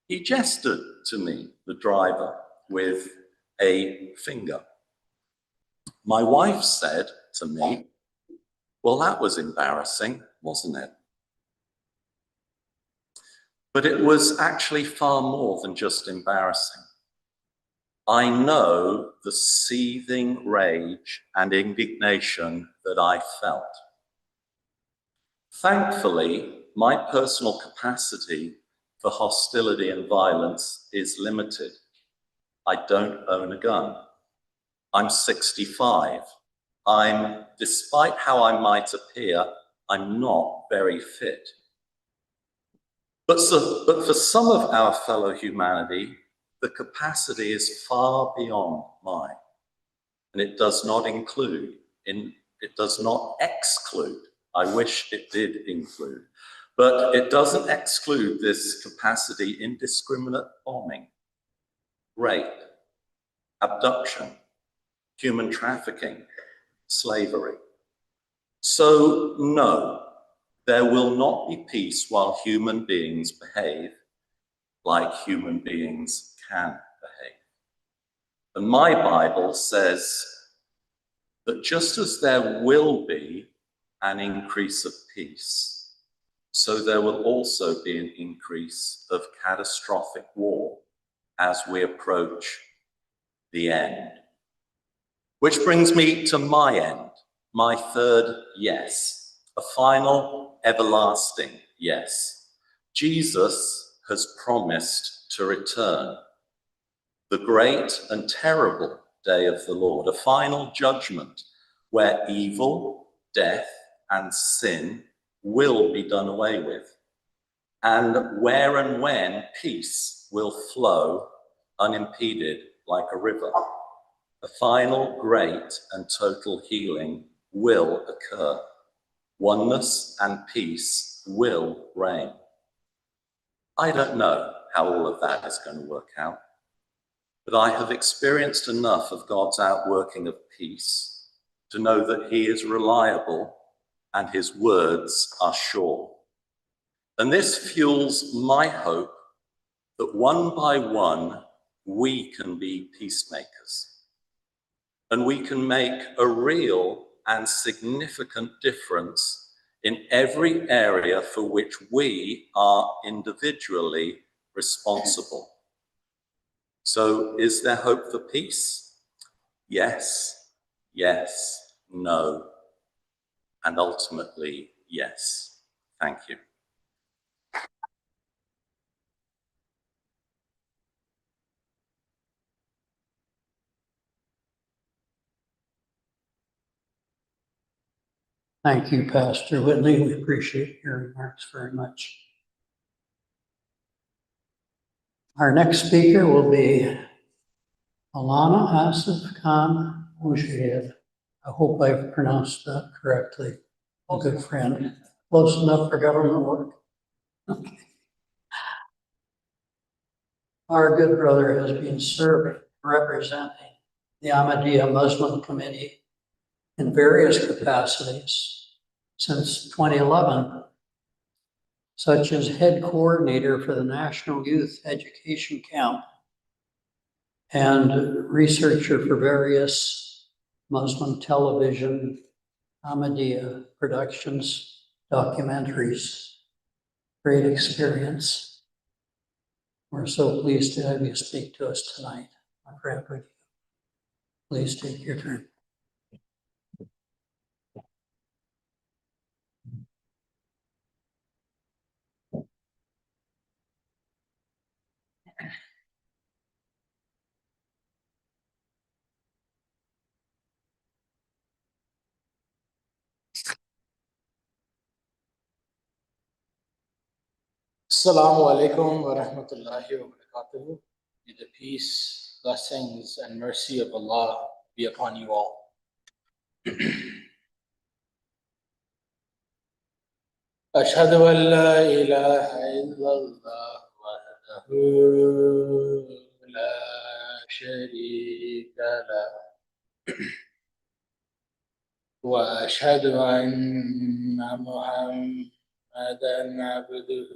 He gestured to me, the driver. with a finger. My wife said to me, well, that was embarrassing, wasn't it? But it was actually far more than just embarrassing. I know the seething rage and indignation that I felt. Thankfully, my personal capacity for hostility and violence is limited. I don't own a gun. I'm 65. Despite how I might appear, I'm not very fit. But for some of our fellow humanity, the capacity is far beyond mine. And it does not exclude, I wish it did include, but it doesn't exclude this capacity: indiscriminate bombing, rape, abduction, human trafficking, slavery. So no, there will not be peace while human beings behave like human beings can behave. And my Bible says that just as there will be an increase of peace, so there will also be an increase of catastrophic war as we approach the end. Which brings me to my end, my third yes, a final, everlasting yes. Jesus has promised to return. The great and terrible day of the Lord, a final judgment where evil, death, and sin will be done away with, and where and when peace will flow unimpeded like a river. A final, great, and total healing will occur. Oneness and peace will reign. I don't know how all of that is going to work out, but I have experienced enough of God's outworking of peace to know that he is reliable and his words are sure. And this fuels my hope that one by one, we can be peacemakers. And we can make a real and significant difference in every area for which we are individually responsible. So is there hope for peace? Yes, yes, no, and ultimately, yes. Thank you. Thank you, Pastor Whitley. We appreciate your remarks very much. Our next speaker will be Alana Asif Khan Mujahid. I hope I've pronounced that correctly. A good friend. Close enough for government work. Okay. Our good brother has been serving, representing the Ahmadiyya Muslim Committee in various capacities since 2011, such as head coordinator for the National Youth Education Camp and researcher for various Muslim television, Ahmadiyya productions, documentaries. Great experience. We're so pleased to have you speak to us tonight, my friend. Please take your turn. Assalamu alaikum wa rahmatullahi wa barakatuh. May the peace, blessings, and mercy of Allah be upon you all. أشهد أن لا إله إلا الله وحده لا شريك له وأشهد أن محمدًا عبده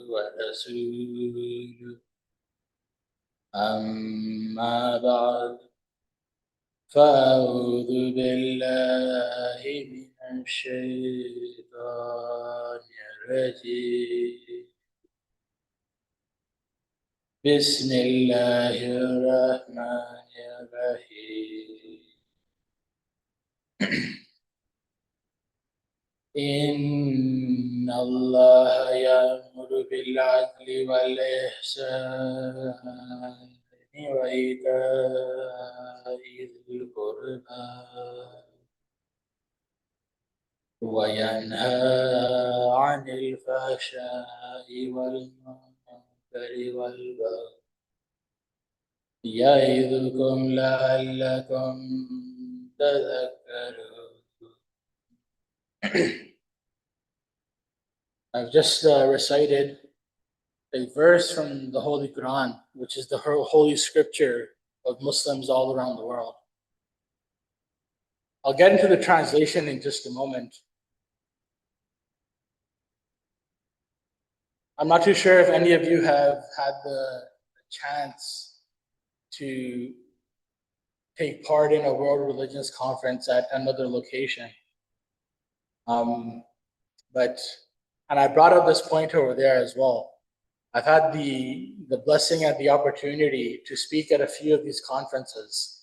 ورسوله أما بعد فأعوذ بالله من الشيطان الرجيم بسم الله الرحمن الرحيم إن الله يأمر بالعدل والإحسان وإيتاء ذي القربى وينهى عن الفحشاء والمنكر والبغي يعظكم لعلكم تذكرون. I've just recited a verse from the Holy Quran, which is the holy scripture of Muslims all around the world. I'll get into the translation in just a moment. I'm not too sure if any of you have had the chance to take part in a World Religions Conference at another location. And I brought up this point over there as well. I've had the blessing and the opportunity to speak at a few of these conferences.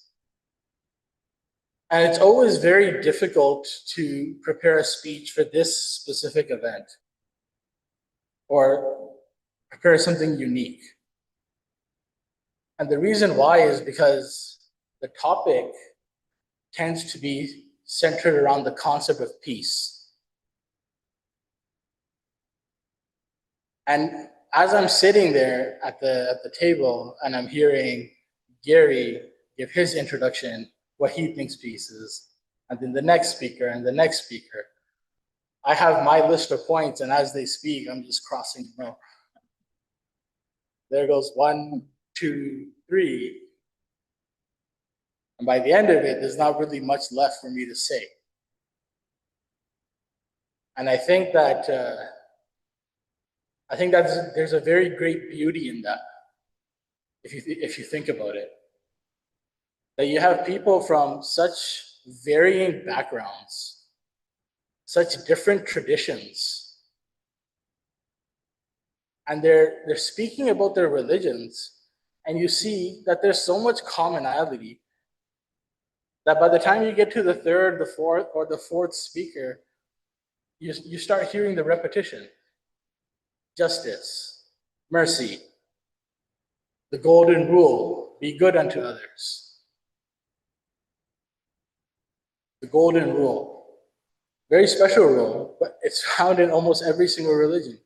And it's always very difficult to prepare a speech for this specific event or prepare something unique. And the reason why is because the topic tends to be centered around the concept of peace. And as I'm sitting there at the table and I'm hearing Gary give his introduction, what he thinks peace is, and then the next speaker and the next speaker, I have my list of points, and as they speak, I'm just crossing them out. There goes 1, 2, 3. And by the end of it, there's not really much left for me to say. And I think that there's a very great beauty in that, if you think about it. That you have people from such varying backgrounds, such different traditions, and they're speaking about their religions, and you see that there's so much commonality that by the time you get to the third, the fourth, or the fourth speaker, you start hearing the repetition. Justice, mercy, the golden rule, be good unto others. The golden rule, very special rule, but it's found in almost every single religion.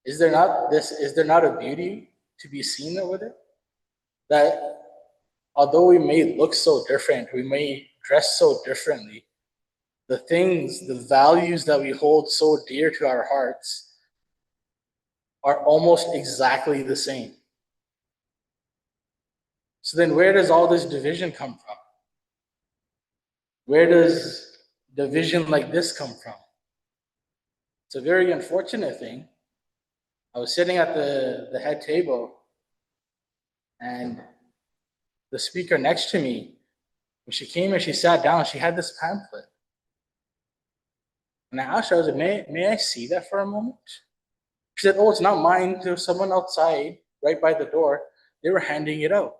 Is there not a beauty to be seen with it? That although we may look so different, we may dress so differently, the things, the values that we hold so dear to our hearts are almost exactly the same. So then where does all this division come from? Where does division like this come from? It's a very unfortunate thing. I was sitting at the head table, and the speaker next to me, when she came and she sat down, she had this pamphlet. And I asked her, I was like, may I see that for a moment? She said, oh, it's not mine. There was someone outside, right by the door. They were handing it out.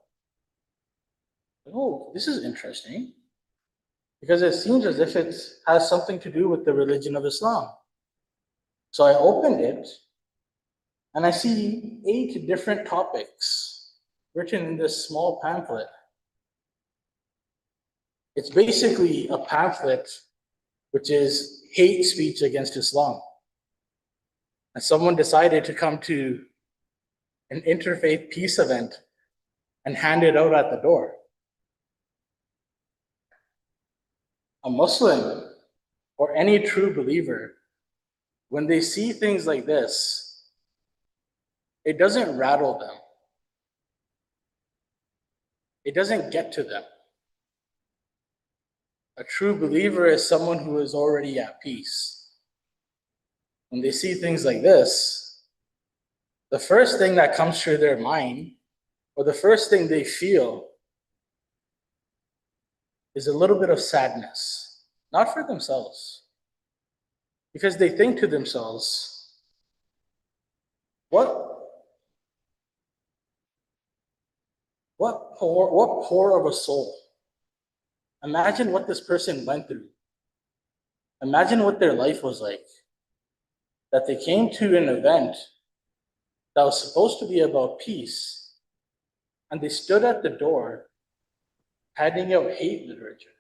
Oh, this is interesting. Because it seems as if it has something to do with the religion of Islam. So I opened it, and I see 8 different topics written in this small pamphlet. It's basically a pamphlet which is hate speech against Islam. And someone decided to come to an interfaith peace event and hand it out at the door. A Muslim or any true believer, when they see things like this, it doesn't rattle them. It doesn't get to them. A true believer is someone who is already at peace. When they see things like this, the first thing that comes through their mind, or the first thing they feel, is a little bit of sadness, not for themselves, because they think to themselves, what poor of a soul. Imagine what this person went through. Imagine what their life was like. That they came to an event that was supposed to be about peace, and they stood at the door handing out hate literature.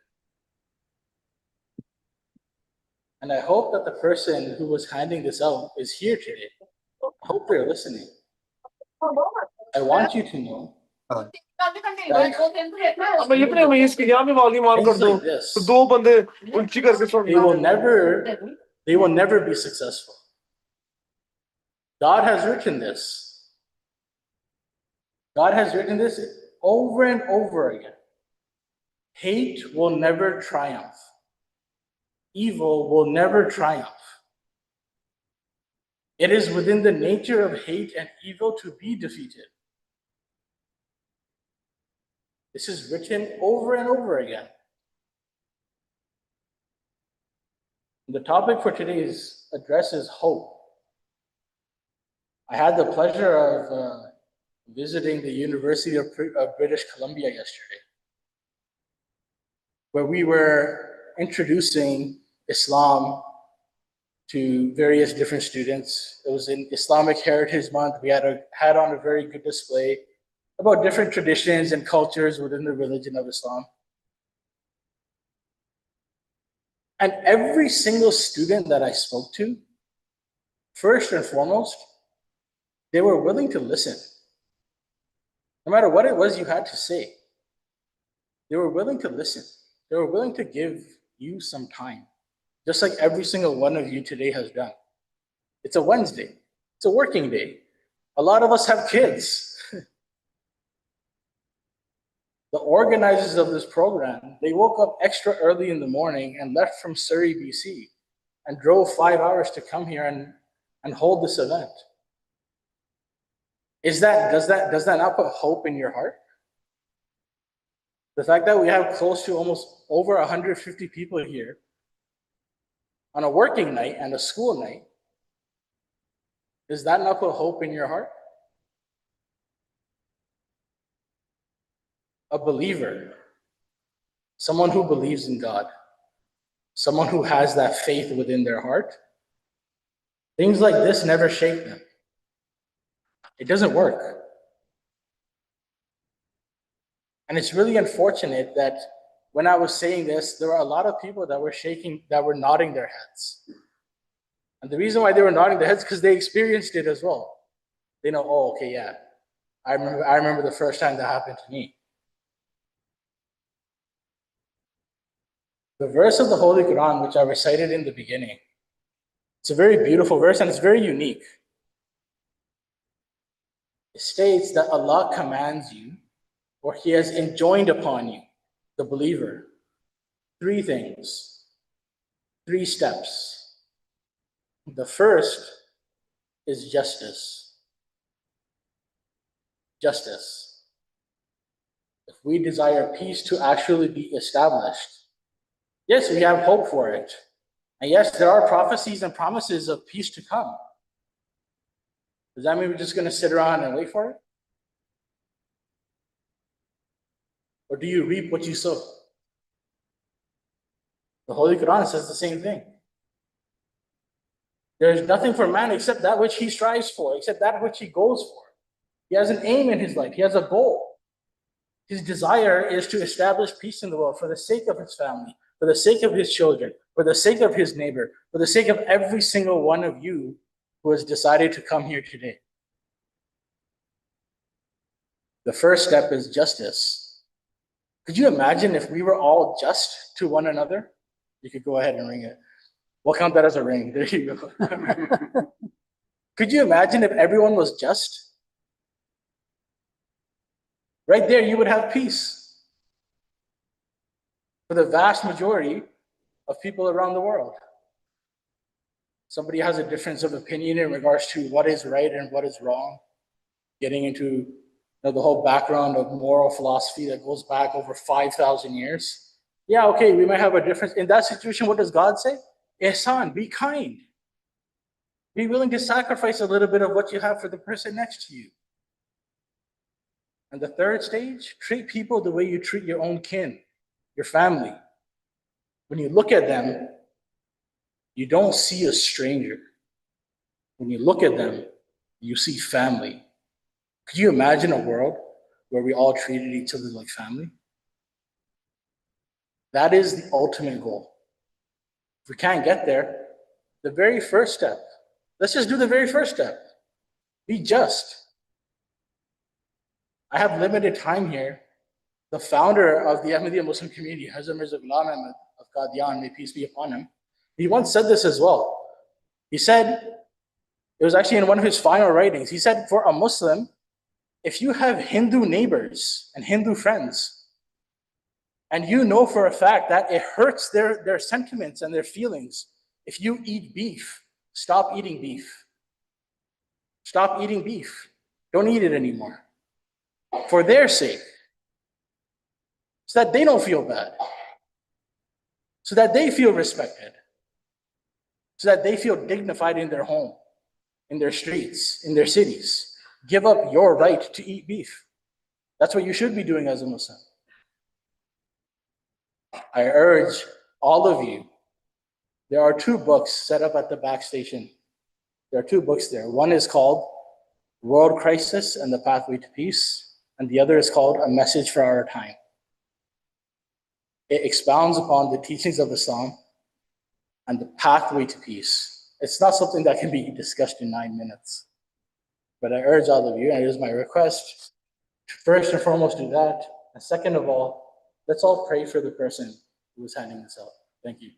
And I hope that the person who was handing this out is here today. I hope they're listening. I want you to know मैं ये अपने मैं इसके यहाँ में volume on कर things दूं like this, तो दो बंदे ऊंची करके सुन they will never be successful. God has written this. God has written this over and over again. Hate will never triumph. Evil will never triumph. It is within the nature of hate and evil to be defeated. This is written over and over again. The topic for today's address is hope. I had the pleasure of visiting the University of British Columbia yesterday, where we were introducing Islam to various different students. It was in Islamic Heritage Month. We had on a very good display about different traditions and cultures within the religion of Islam. And every single student that I spoke to, first and foremost, they were willing to listen. No matter what it was you had to say, they were willing to listen. They were willing to give you some time, just like every single one of you today has done. It's a Wednesday. It's a working day. A lot of us have kids. The organizers of this program, they woke up extra early in the morning and left from Surrey, BC, and drove 5 hours to come here and hold this event. Does that not put hope in your heart? The fact that we have close to almost over 150 people here on a working night and a school night, does that not put hope in your heart? A believer, someone who believes in God, someone who has that faith within their heart, things like this never shake them. It doesn't work. And it's really unfortunate that when I was saying this, there were a lot of people that were shaking, that were nodding their heads. And the reason why they were nodding their heads is because they experienced it as well. They know, oh, okay, yeah. I remember the first time that happened to me. The verse of the Holy Quran, which I recited in the beginning, it's a very beautiful verse and it's very unique. It states that Allah commands you, or He has enjoined upon you, the believer, 3 things, 3 steps. The first is justice. Justice. If we desire peace to actually be established, yes, we have hope for it. And yes, there are prophecies and promises of peace to come. Does that mean we're just going to sit around and wait for it? Or do you reap what you sow? The Holy Quran says the same thing. There is nothing for man except that which he strives for, except that which he goes for. He has an aim in his life. He has a goal. His desire is to establish peace in the world for the sake of his family, for the sake of his children, for the sake of his neighbor, for the sake of every single one of you who has decided to come here today. The first step is justice. Could you imagine if we were all just to one another? You could go ahead and ring it. We'll count that as a ring. There you go. Could you imagine if everyone was just? Right there, you would have peace for the vast majority of people around the world. somebody has a difference of opinion in regards to what is right and what is wrong, getting into the whole background of moral philosophy that goes back over 5,000 years. Yeah, okay, we might have a difference. In that situation, what does God say? Ihsan, be kind. Be willing to sacrifice a little bit of what you have for the person next to you. And the third stage, treat people the way you treat your own kin, your family. When you look at them, you don't see a stranger. When you look at them, you see family. Could you imagine a world where we all treated each other like family? That is the ultimate goal. If we can't get there, the very first step, let's just do the very first step. Be just. I have limited time here. The founder of the Ahmadiyya Muslim community, Hazrat Mirza Ghulam Ahmad of Qadian, may peace be upon him, he once said this as well. He said, it was actually in one of his final writings, he said, for a Muslim, if you have Hindu neighbors and Hindu friends, and you know for a fact that it hurts their sentiments and their feelings, if you eat beef, stop eating beef. Stop eating beef. Don't eat it anymore. For their sake. So that they don't feel bad. So that they feel respected. So that they feel dignified in their home, in their streets, in their cities. Give up your right to eat beef. That's what you should be doing as a Muslim. I urge all of you, there are 2 books set up at the back station. There are 2 books there. One is called World Crisis and the Pathway to Peace, and the other is called A Message for Our Time. It expounds upon the teachings of Islam and the pathway to peace. It's not something that can be discussed in 9 minutes. But I urge all of you, and it is my request, to first and foremost do that. And second of all, let's all pray for the person who is handing this out. Thank you.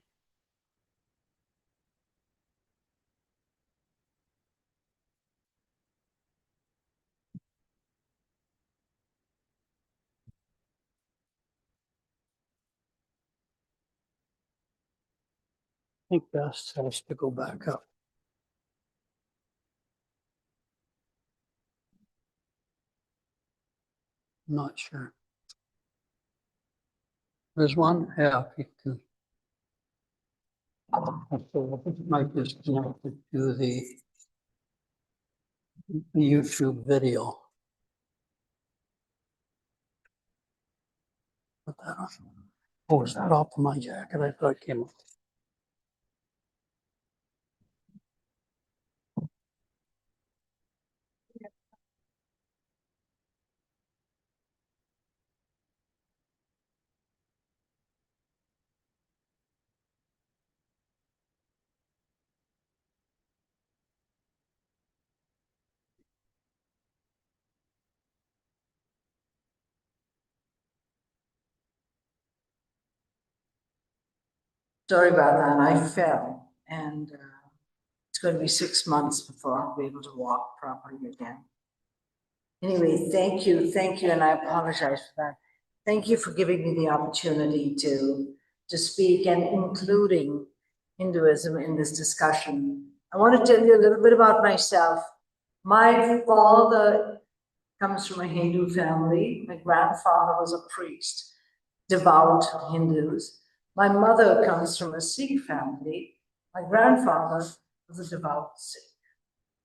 I think best has to go back up. I'm not sure. There's one, yeah, you can. Might just connect it to the YouTube video. Put that on. Oh, is that off of my jacket? I thought it came off. Sorry about that, I fell, and it's going to be 6 months before I'll be able to walk properly again. Anyway, thank you, and I apologize for that. Thank you for giving me the opportunity to speak and including Hinduism in this discussion. I want to tell you a little bit about myself. My father comes from a Hindu family. My grandfather was a priest, devout Hindus. My mother comes from a Sikh family. My grandfather was a devout Sikh.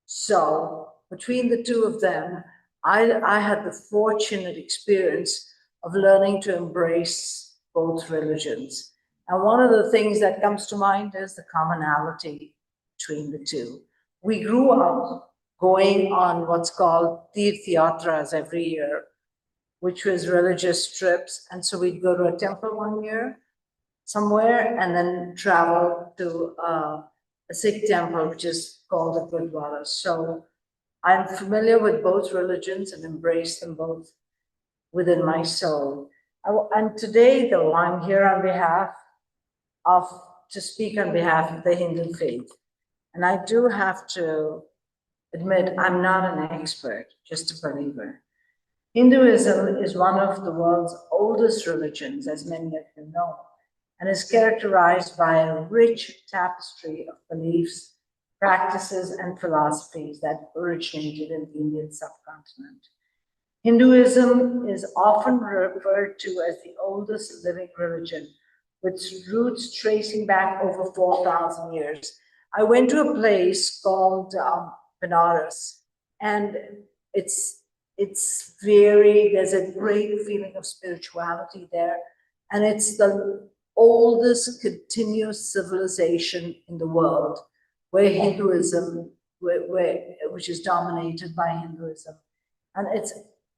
So between the 2 of them, I had the fortunate experience of learning to embrace both religions. And one of the things that comes to mind is the commonality between the 2. We grew up going on what's called Tirth Yatras every year, which was religious trips. And so we'd go to a temple one year, somewhere, and then travel to a Sikh temple, which is called a Gurdwara. So I'm familiar with both religions and embrace them both within my soul. And today, though, I'm here on behalf to speak on behalf of the Hindu faith. And I do have to admit, I'm not an expert, just a believer. Hinduism is one of the world's oldest religions, as many of you know, and is characterized by a rich tapestry of beliefs practices, and philosophies that originated in the Indian subcontinent. Hinduism is often referred to as the oldest living religion, with roots tracing back over 4,000 years. I went to a place called Benares, and there's a great feeling of spirituality there, and it's the oldest continuous civilization in the world, where Hinduism, which is dominated by Hinduism. And it's,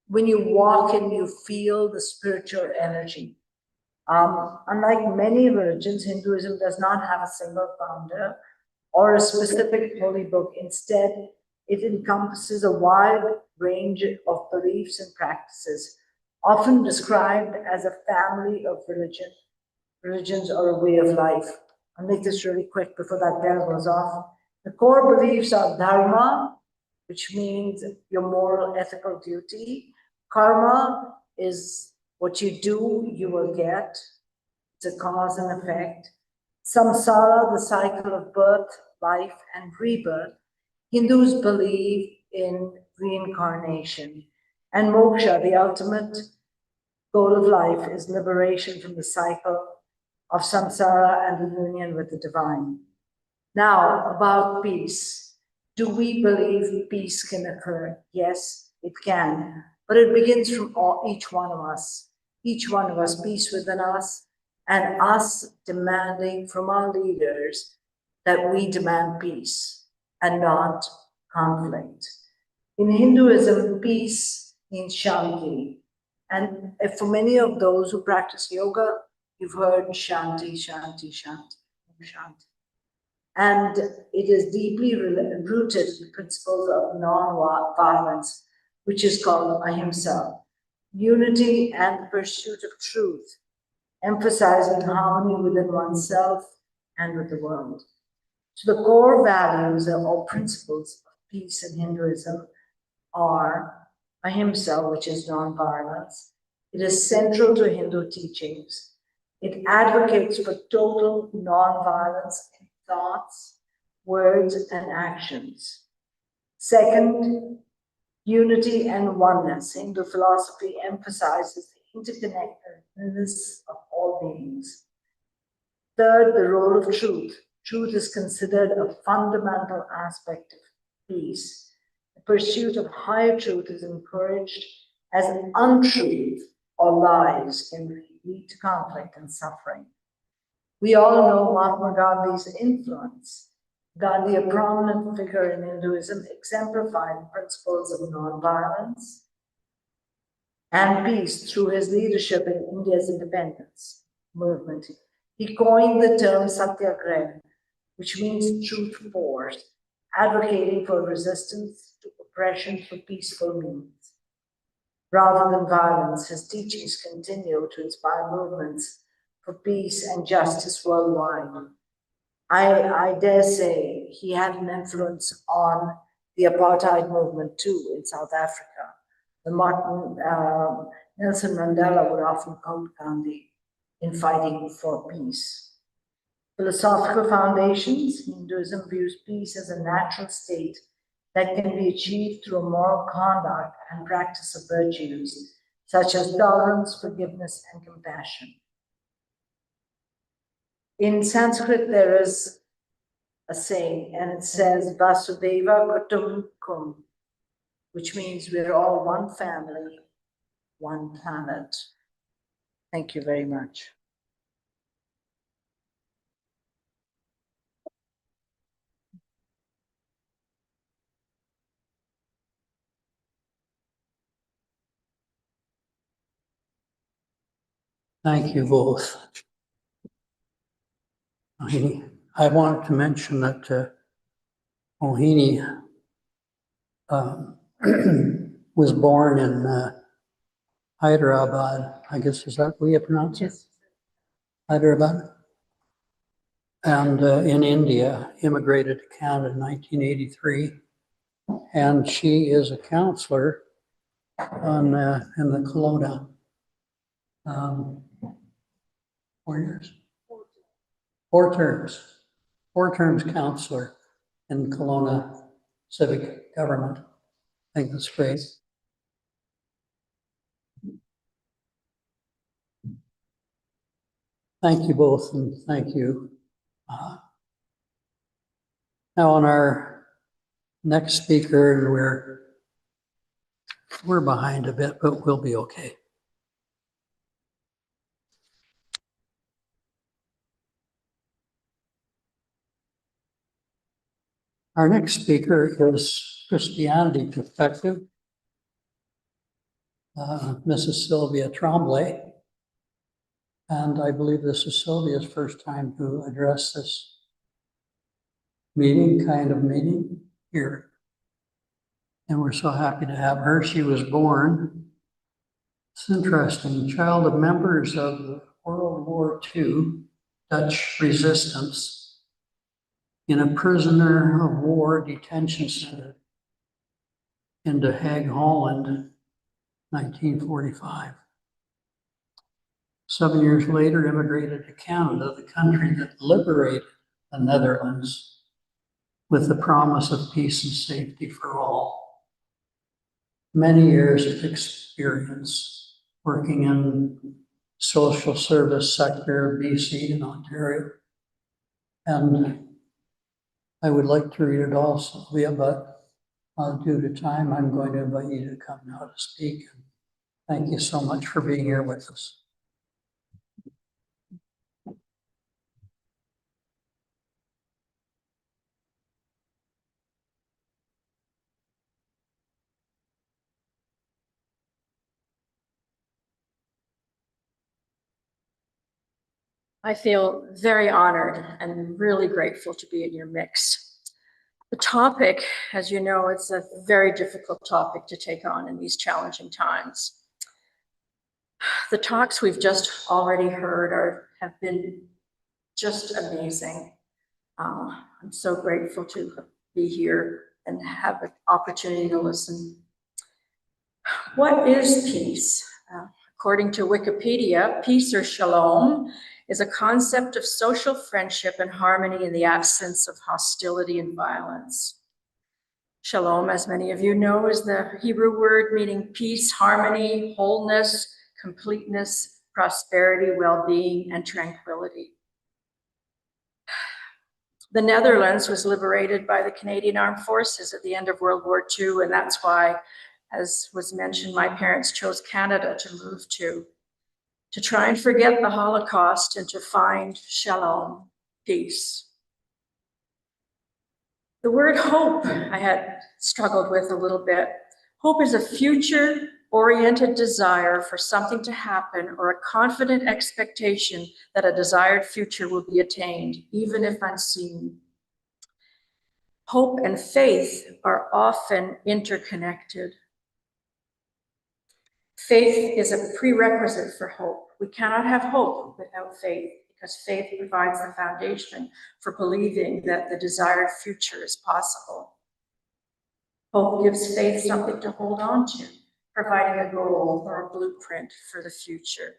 when you walk in, you feel the spiritual energy. Unlike many religions, Hinduism does not have a single founder or a specific holy book. Instead, it encompasses a wide range of beliefs and practices, often described as a family of religions or a way of life. I'll make this really quick before that bell goes off. The core beliefs are dharma, which means your moral, ethical duty. Karma is what you do, you will get. It's a cause and effect. Samsara, the cycle of birth, life, and rebirth. Hindus believe in reincarnation. And moksha, the ultimate goal of life, is liberation from the cycle of samsara and the union with the divine. Now, about peace. Do we believe peace can occur? Yes, it can. But it begins from each one of us. Each one of us, peace within us, and us demanding from our leaders that we demand peace and not conflict. In Hinduism, peace means shanti. And for many of those who practice yoga, you've heard shanti, shanti, shanti, shanti. And it is deeply rooted in the principles of non-violence, which is called ahimsa, unity and the pursuit of truth, emphasizing harmony within oneself and with the world. So the core values or principles of peace in Hinduism are ahimsa, which is non-violence. It is central to Hindu teachings. It advocates for total non-violence in thoughts, words, and actions. Second, unity and oneness. Hindu philosophy emphasizes the interconnectedness of all beings. Third, the role of truth. Truth is considered a fundamental aspect of peace. The pursuit of higher truth is encouraged, as an untruth or lies can lead to conflict and suffering. We all know Mahatma Gandhi's influence. Gandhi, a prominent figure in Hinduism, exemplified the principles of non-violence and peace through his leadership in India's independence movement. He coined the term satyagraha, which means truth force, advocating for resistance to oppression through peaceful means. Rather than violence, his teachings continue to inspire movements for peace and justice worldwide. I dare say he had an influence on the apartheid movement too in South Africa. Nelson Mandela would often quote Gandhi in fighting for peace. Philosophical foundations. Hinduism views peace as a natural state that can be achieved through moral conduct and practice of virtues, such as tolerance, forgiveness, and compassion. In Sanskrit, there is a saying, and it says, Vasudeva Kutumbakam, which means we're all one family, one planet. Thank you very much. Thank you both. I wanted to mention that Mohini was born in Hyderabad. I guess, is that the way you pronounce it? Hyderabad. And in India, immigrated to Canada in 1983. And she is a counselor in the Kelowna. 4 years? 4 terms. 4 terms counselor in Kelowna civic government. I think that's great. Thank you both, and thank you. Now on our next speaker, and we're behind a bit, but we'll be okay. Our next speaker is Christianity Perspective, Mrs. Sylvia Tremblay. And I believe this is Sylvia's first time to address this meeting here. And we're so happy to have her. She was born, it's interesting, child of members of the World War II Dutch resistance in a prisoner of war detention center in The Hague, Holland, 1945. 7 years later, immigrated to Canada, the country that liberated the Netherlands with the promise of peace and safety for all. Many years of experience working in social service sector, BC and Ontario. And I would like to read it all, Sylvia, but due to time, I'm going to invite you to come now to speak. Thank you so much for being here with us. I feel very honored and really grateful to be in your mix. The topic, as you know, it's a very difficult topic to take on in these challenging times. The talks we've just already heard have been just amazing. I'm so grateful to be here and have an opportunity to listen. What is peace? According to Wikipedia, peace or shalom is a concept of social friendship and harmony in the absence of hostility and violence. Shalom, as many of you know, is the Hebrew word meaning peace, harmony, wholeness, completeness, prosperity, well-being, and tranquility. The Netherlands was liberated by the Canadian Armed Forces at the end of World War II, and that's why, as was mentioned, my parents chose Canada to move to try and forget the Holocaust and to find shalom, peace. The word hope I had struggled with a little bit. Hope is a future-oriented desire for something to happen or a confident expectation that a desired future will be attained, even if unseen. Hope and faith are often interconnected. Faith is a prerequisite for hope. We cannot have hope without faith because faith provides the foundation for believing that the desired future is possible. Hope gives faith something to hold on to, providing a goal or a blueprint for the future.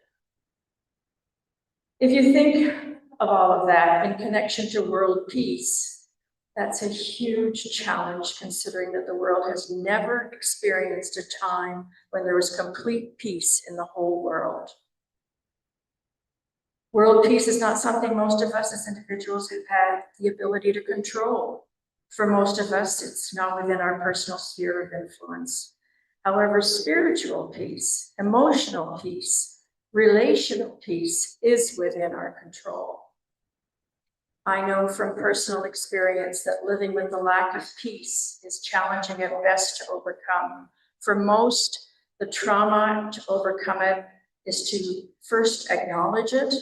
If you think of all of that in connection to world peace, that's a huge challenge considering that the world has never experienced a time when there was complete peace in the whole world. World peace is not something most of us as individuals have had the ability to control. For most of us, it's not within our personal sphere of influence. However, spiritual peace, emotional peace, relational peace is within our control. I know from personal experience that living with the lack of peace is challenging at best to overcome. For most, the trauma to overcome it is to first acknowledge it,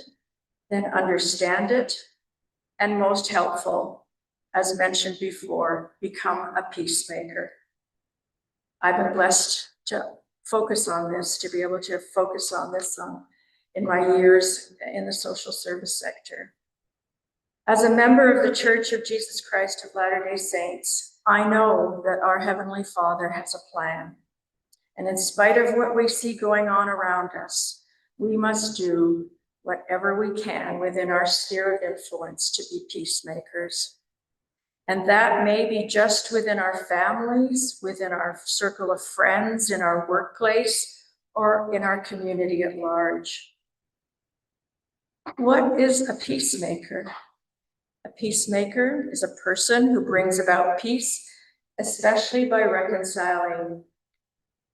then understand it, and most helpful, as mentioned before, become a peacemaker. I've been blessed to focus on this, to be able to focus on this in my years in the social service sector. As a member of the Church of Jesus Christ of Latter-day Saints, I know that our Heavenly Father has a plan. And in spite of what we see going on around us, we must do whatever we can within our sphere of influence to be peacemakers. And that may be just within our families, within our circle of friends, in our workplace, or in our community at large. What is a peacemaker? A peacemaker is a person who brings about peace, especially by reconciling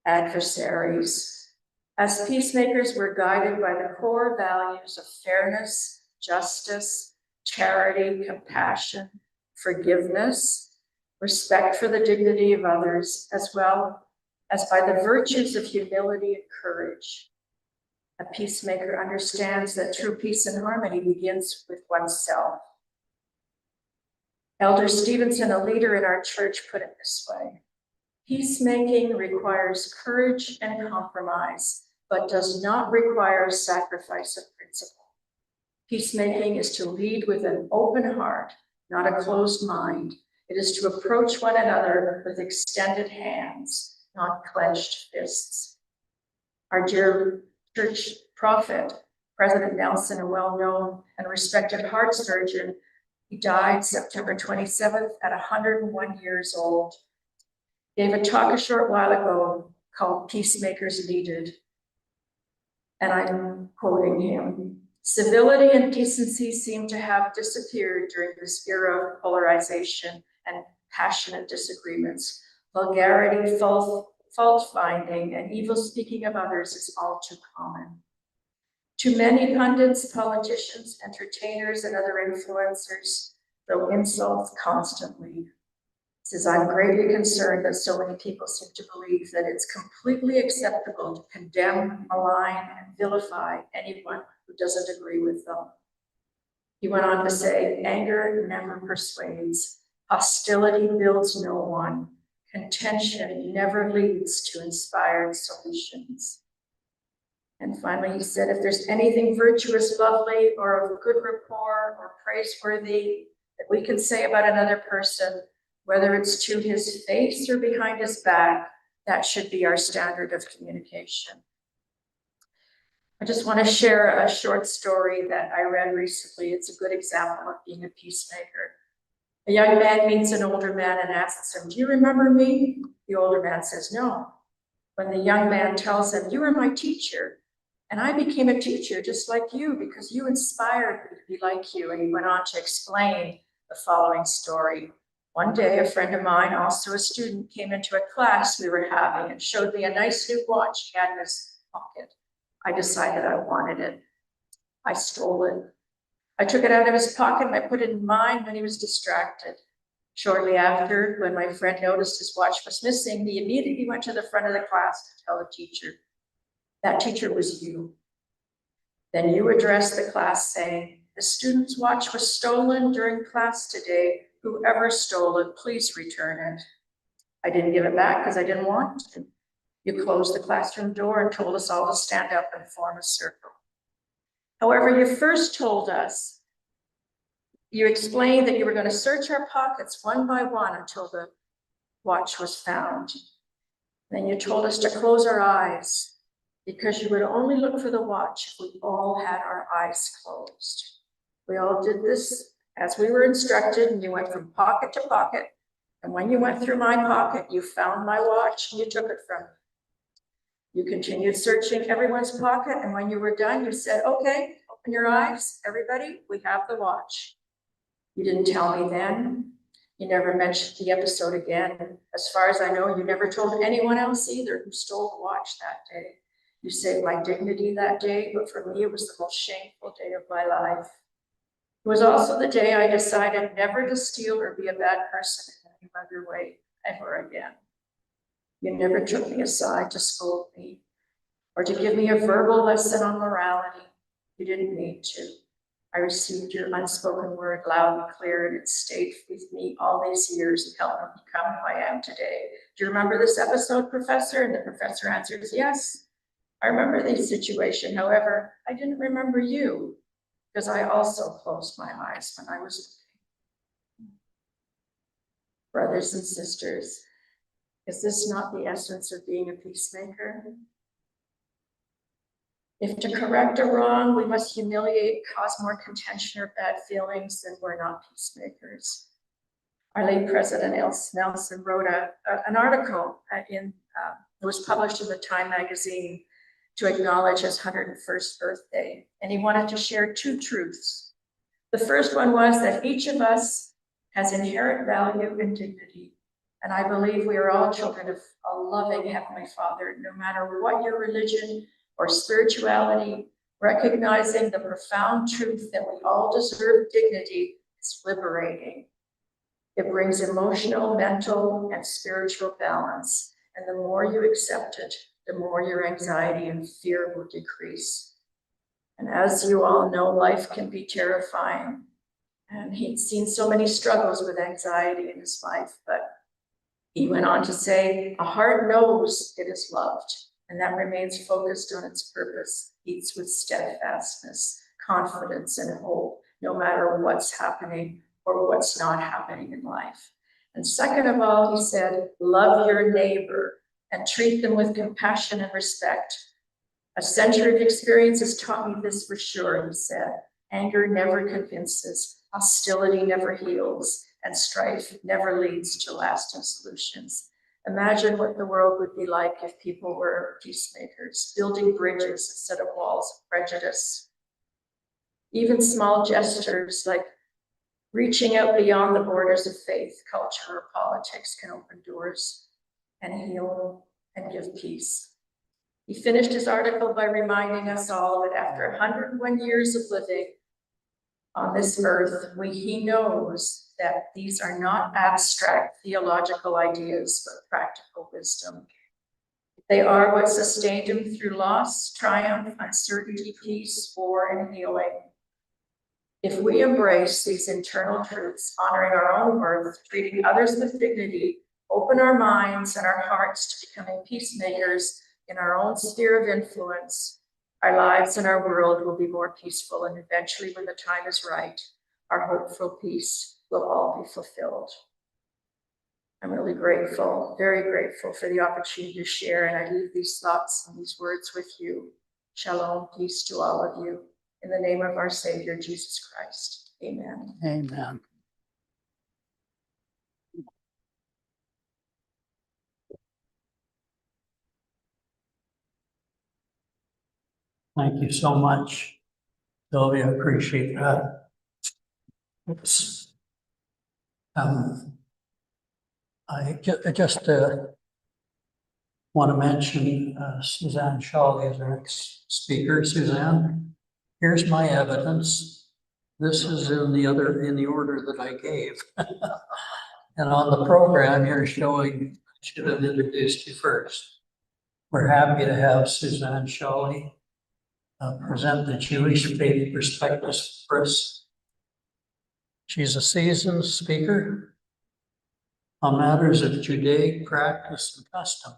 adversaries. As peacemakers, we're guided by the core values of fairness, justice, charity, compassion, forgiveness, respect for the dignity of others, as well as by the virtues of humility and courage. A peacemaker understands that true peace and harmony begins with oneself. Elder Stevenson, a leader in our church, put it this way: peacemaking requires courage and compromise, but does not require sacrifice of principle. Peacemaking is to lead with an open heart, not a closed mind. It is to approach one another with extended hands, not clenched fists. Our dear church prophet, President Nelson, a well-known and respected heart surgeon, he died September 27th at 101 years old. Gave a talk a short while ago called Peacemakers Needed. And I'm quoting him: civility and decency seem to have disappeared during this era of polarization and passionate disagreements. Vulgarity, fault-finding, and evil speaking of others is all too common. Too many pundits, politicians, entertainers, and other influencers throw insults constantly. Says, I'm greatly concerned that so many people seem to believe that it's completely acceptable to condemn, malign, and vilify anyone who doesn't agree with them. He went on to say, anger never persuades, hostility builds no one, contention never leads to inspired solutions. And finally, he said, if there's anything virtuous, lovely, or of good rapport or praiseworthy that we can say about another person, whether it's to his face or behind his back, that should be our standard of communication. I just want to share a short story that I read recently. It's a good example of being a peacemaker. A young man meets an older man and asks him, do you remember me? The older man says, no. When the young man tells him, you were my teacher, and I became a teacher just like you because you inspired me to be like you. And he went on to explain the following story. One day, a friend of mine, also a student, came into a class we were having and showed me a nice new watch he had in his pocket. I decided I wanted it. I stole it. I took it out of his pocket and I put it in mine when he was distracted. Shortly after, when my friend noticed his watch was missing, he immediately went to the front of the class to tell the teacher. That teacher was you. Then you addressed the class saying, the student's watch was stolen during class today. Whoever stole it, please return it. I didn't give it back because I didn't want to. You closed the classroom door and told us all to stand up and form a circle. However, you first told us, you explained that you were going to search our pockets one by one until the watch was found. Then you told us to close our eyes because you would only look for the watch if we all had our eyes closed. We all did this as we were instructed, and you went from pocket to pocket. And when you went through my pocket, you found my watch and you took it from me. You continued searching everyone's pocket, and when you were done, you said, okay, open your eyes, everybody, we have the watch. You didn't tell me then. You never mentioned the episode again. As far as I know, you never told anyone else either who stole the watch that day. You saved my dignity that day, but for me, it was the most shameful day of my life. It was also the day I decided never to steal or be a bad person in any other way ever again. You never took me aside to scold me or to give me a verbal lesson on morality. You didn't need to. I received your unspoken word loud and clear, and it stayed with me all these years and helped me become who I am today. Do you remember this episode, Professor? And the professor answers, yes, I remember the situation. However, I didn't remember you because I also closed my eyes when I was looking. Brothers and sisters, is this not the essence of being a peacemaker? If to correct a wrong, we must humiliate, cause more contention or bad feelings, then we're not peacemakers. our late President Nelson wrote an article it was published in the Time magazine to acknowledge his 101st birthday. And he wanted to share two truths. The first one was that each of us has inherent value and dignity. And I believe we are all children of a loving Heavenly Father, no matter what your religion or spirituality. Recognizing the profound truth that we all deserve dignity is liberating. It brings emotional, mental, and spiritual balance. And the more you accept it, the more your anxiety and fear will decrease. And as you all know, life can be terrifying. And he'd seen so many struggles with anxiety in his life, but he went on to say, a heart knows it is loved, and that remains focused on its purpose, eats with steadfastness, confidence, and hope, no matter what's happening or what's not happening in life. And second of all, he said, love your neighbor and treat them with compassion and respect. A century of experience has taught me this for sure, he said. Anger never convinces, hostility never heals, and strife never leads to lasting solutions. Imagine what the world would be like if people were peacemakers, building bridges instead of walls of prejudice. Even small gestures like reaching out beyond the borders of faith, culture, or politics can open doors and heal and give peace. He finished his article by reminding us all that after 101 years of living on this earth, he knows that these are not abstract theological ideas, but practical wisdom. They are what sustained him through loss, triumph, uncertainty, peace, war, and healing. If we embrace these internal truths, honoring our own worth, treating others with dignity, open our minds and our hearts to becoming peacemakers in our own sphere of influence, our lives and our world will be more peaceful, and eventually, when the time is right, our hopeful peace will all be fulfilled. I'm really grateful, very grateful for the opportunity to share, and I leave these thoughts and these words with you. Shalom, peace to all of you. In the name of our Savior, Jesus Christ. Amen. Amen. Thank you so much, Sylvia. Appreciate that. Oops. I just want to mention Suzanne Shawley as our next speaker. Suzanne, here's my evidence. This is in the order that I gave. And on the program, you're showing, I should have introduced you first. We're happy to have Suzanne Shawley present the Jewish faith perspectives for us. She's a seasoned speaker on matters of Judaic practice and custom.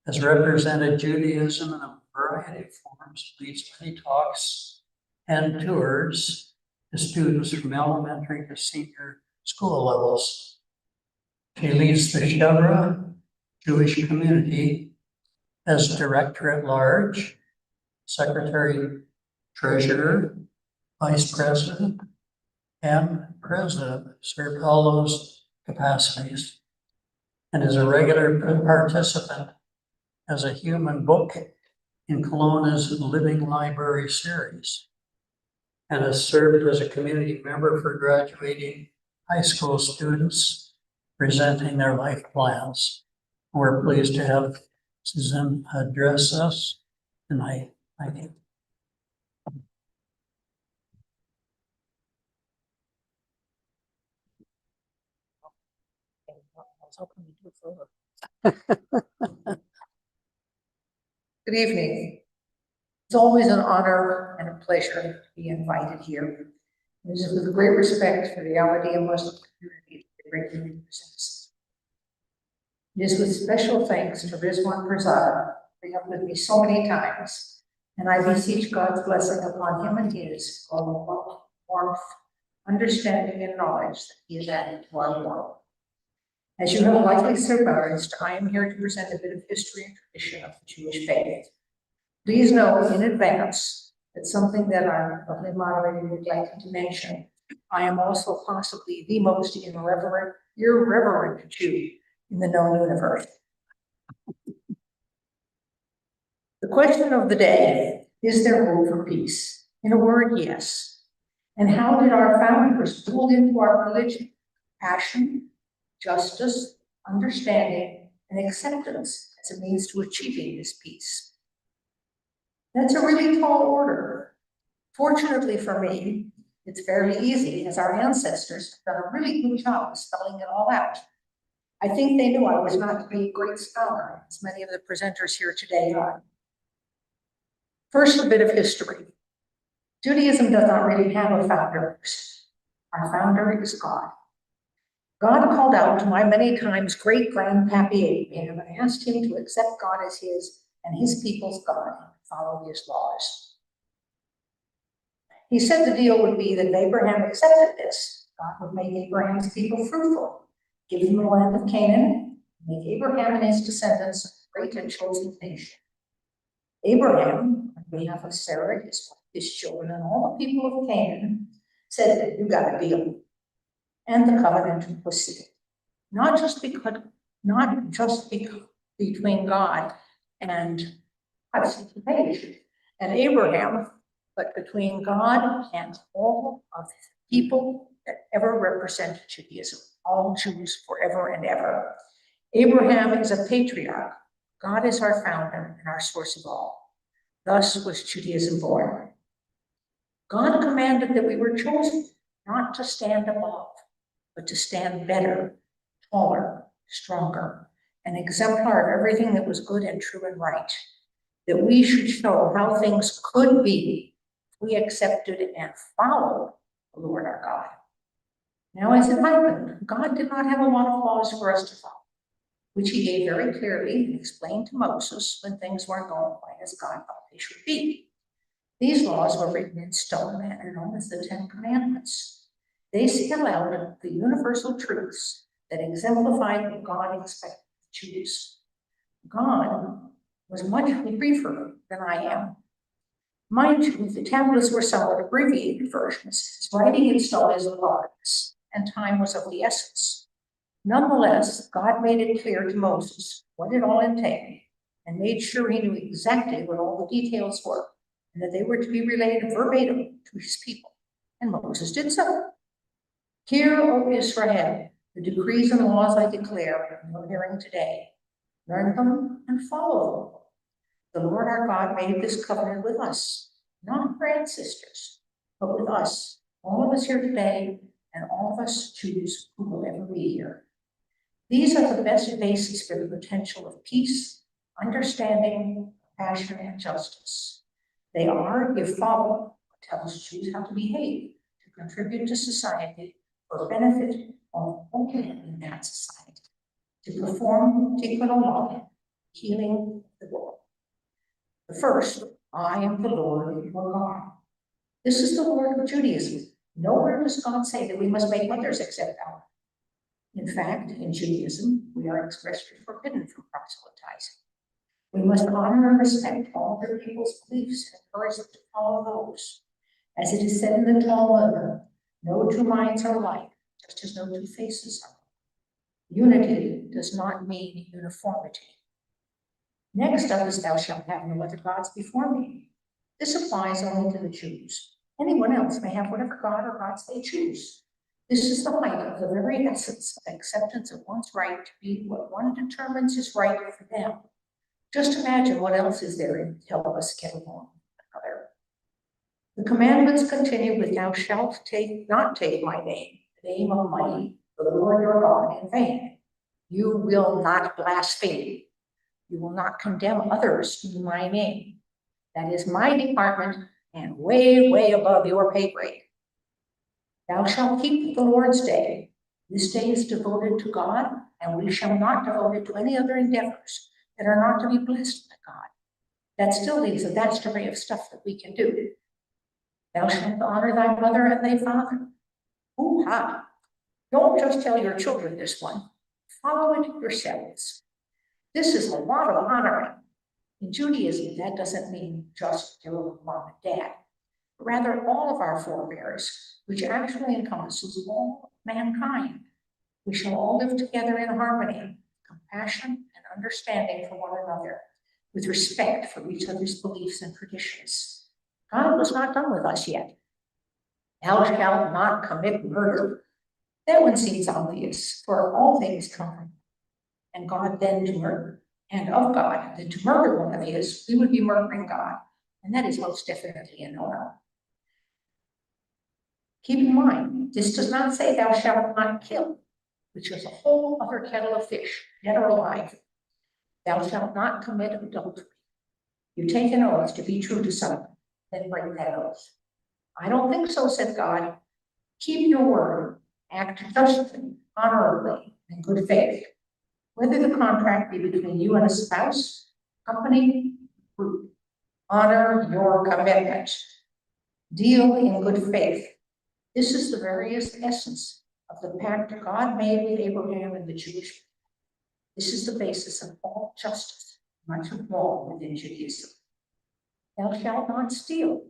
Has represented Judaism in a variety of forms, leads many talks and tours to students from elementary to senior school levels. She leads the Shevra Jewish community as director at large, secretary, treasurer, vice president, and president, served all those capacities, and is a regular participant as a human book in Kelowna's Living Library series, and has served as a community member for graduating high school students presenting their life plans. We're pleased to have Suzanne address us tonight. Thank you. Good evening. It's always an honor and a pleasure to be invited here. It is with great respect for the Ahmadiyya Muslim community that greatly represents. It is with special thanks to Rizwan Prasad, who have with me so many times, and I beseech God's blessing upon him and his, all warmth, understanding, and knowledge that he has added to our world. As you have likely surmised, I am here to present a bit of history and tradition of the Jewish faith. Please know in advance that something that our lovely moderator would like to mention I am also possibly the most irreverent Jew in the known universe. The question of the day, is there hope for peace? In a word, yes. And how did our founders build into our religion passion, justice, understanding, and acceptance as a means to achieving this peace? That's a really tall order. Fortunately for me, it's fairly easy, as our ancestors have done a really good job of spelling it all out. I think they knew I was not to be a great scholar, as many of the presenters here today are. First, a bit of history. Judaism does not really have a founder. Our founder is God. God called out to my many times great-grandpappy Abraham and asked him to accept God as his and his people's God and follow his laws. He said the deal would be that if Abraham accepted this, God would make Abraham's people fruitful, give him the land of Canaan, make Abraham and his descendants a great and chosen nation. Abraham, on behalf of Sarah, his children, and all the people of Canaan, said, "You got a deal." And the covenant was sealed. Not just between God and Abraham, but between God and all of the people that ever represented Judaism, all Jews forever and ever. Abraham is a patriarch. God is our founder and our source of all. Thus was Judaism born. God commanded that we were chosen not to stand above, but to stand better, taller, stronger, an exemplar of everything that was good and true and right, that we should show how things could be if we accepted and followed the Lord our God. Now, as it happened, God did not have a lot of laws for us to follow, which he gave very clearly and explained to Moses when things weren't going quite as God thought they should be. These laws were written in stone and are known as the Ten Commandments. They spell out the universal truths that exemplified what God expected of Jews. God was much briefer than I am. Mind you, the tablets were somewhat abbreviated versions. Writing in stone is laborious, and time was of the essence. Nonetheless, God made it clear to Moses what it all entailed and made sure he knew exactly what all the details were and that they were to be relayed verbatim to his people. And Moses did so. Hear, O Israel, the decrees and laws I declare in your hearing today. Learn them and follow them. The Lord our God made this covenant with us, not for ancestors, but with us, all of us here today, and all of us Jews who will ever be here. These are the best bases for the potential of peace, understanding, compassion, and justice. They are, if followed, what tells Jews how to behave, to contribute to society for benefit of all in that society, to perform tikkun olam, healing the world. The first, I am the Lord your God. This is the Lord of Judaism. Nowhere does God say that we must make others accept our. In fact, in Judaism, we are expressly forbidden from proselytizing. We must honor and respect all other people's beliefs and encourage them to follow those. As it is said in the Talmud, no two minds are alike, just as no two faces are alike. Unity does not mean uniformity. Next up is thou shalt have no other gods before me. This applies only to the Jews. Anyone else may have whatever god or gods they choose. This is the height of the very essence of acceptance of one's right to be what one determines is right for them. Just imagine what else is there to help us get along with another. The commandments continue with thou shalt not take my name, the name of mighty, the Lord your God, in vain. You will not blaspheme. You will not condemn others in my name. That is my department and way, way above your pay grade. Thou shalt keep the Lord's day. This day is devoted to God, and we shall not devote it to any other endeavors that are not to be blessed by God. That still leaves a vast array of stuff that we can do. Thou shalt honor thy mother and thy father. Ooh-ha. Don't just tell your children this one. Follow it yourselves. This is a lot of honoring. In Judaism, that doesn't mean just your mom and dad. but rather all of our forebears, which actually encompasses all mankind. We shall all live together in harmony, compassion, and understanding for one another, with respect for each other's beliefs and traditions. God was not done with us yet. Thou shalt not commit murder. That one seems obvious, for all things come from, and God then to murder, and of God, then to murder one of his, we would be murdering God, and that is most definitely a no-no. Keep in mind, this does not say thou shalt not kill, which is a whole other kettle of fish, dead or alive. Thou shalt not commit adultery. You take an oath to be true to someone, then break that oath. I don't think so, said God. Keep your word, act justly, honorably, in good faith. Whether the contract be between you and a spouse, company, group, honor your commitment. Deal in good faith. This is the various essence of the pact God made with Abraham and the Jewish people. This is the basis of all justice, much of law within Judaism. Thou shalt not steal.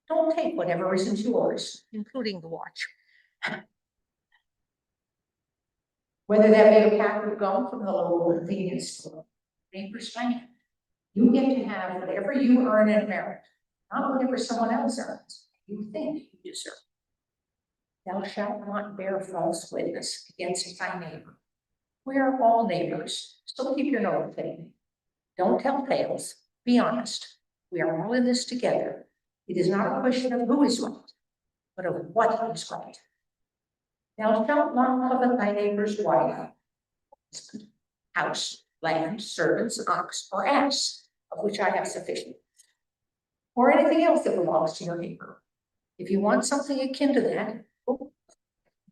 Don't take whatever isn't yours, including the watch. Whether that be a pack of gum from the local convenience store, neighbor's land, you get to have whatever you earn and merit, not whatever someone else earns, you think you deserve. Thou shalt not bear false witness against thy neighbor. We are all neighbors, so keep your nose clean. Don't tell tales, be honest. We are all in this together. It is not a question of who is right, but of what is right. Thou shalt not covet thy neighbor's wife, house, land, servants, ox, or ass, of which I have sufficient, or anything else that belongs to your neighbor. If you want something akin to that,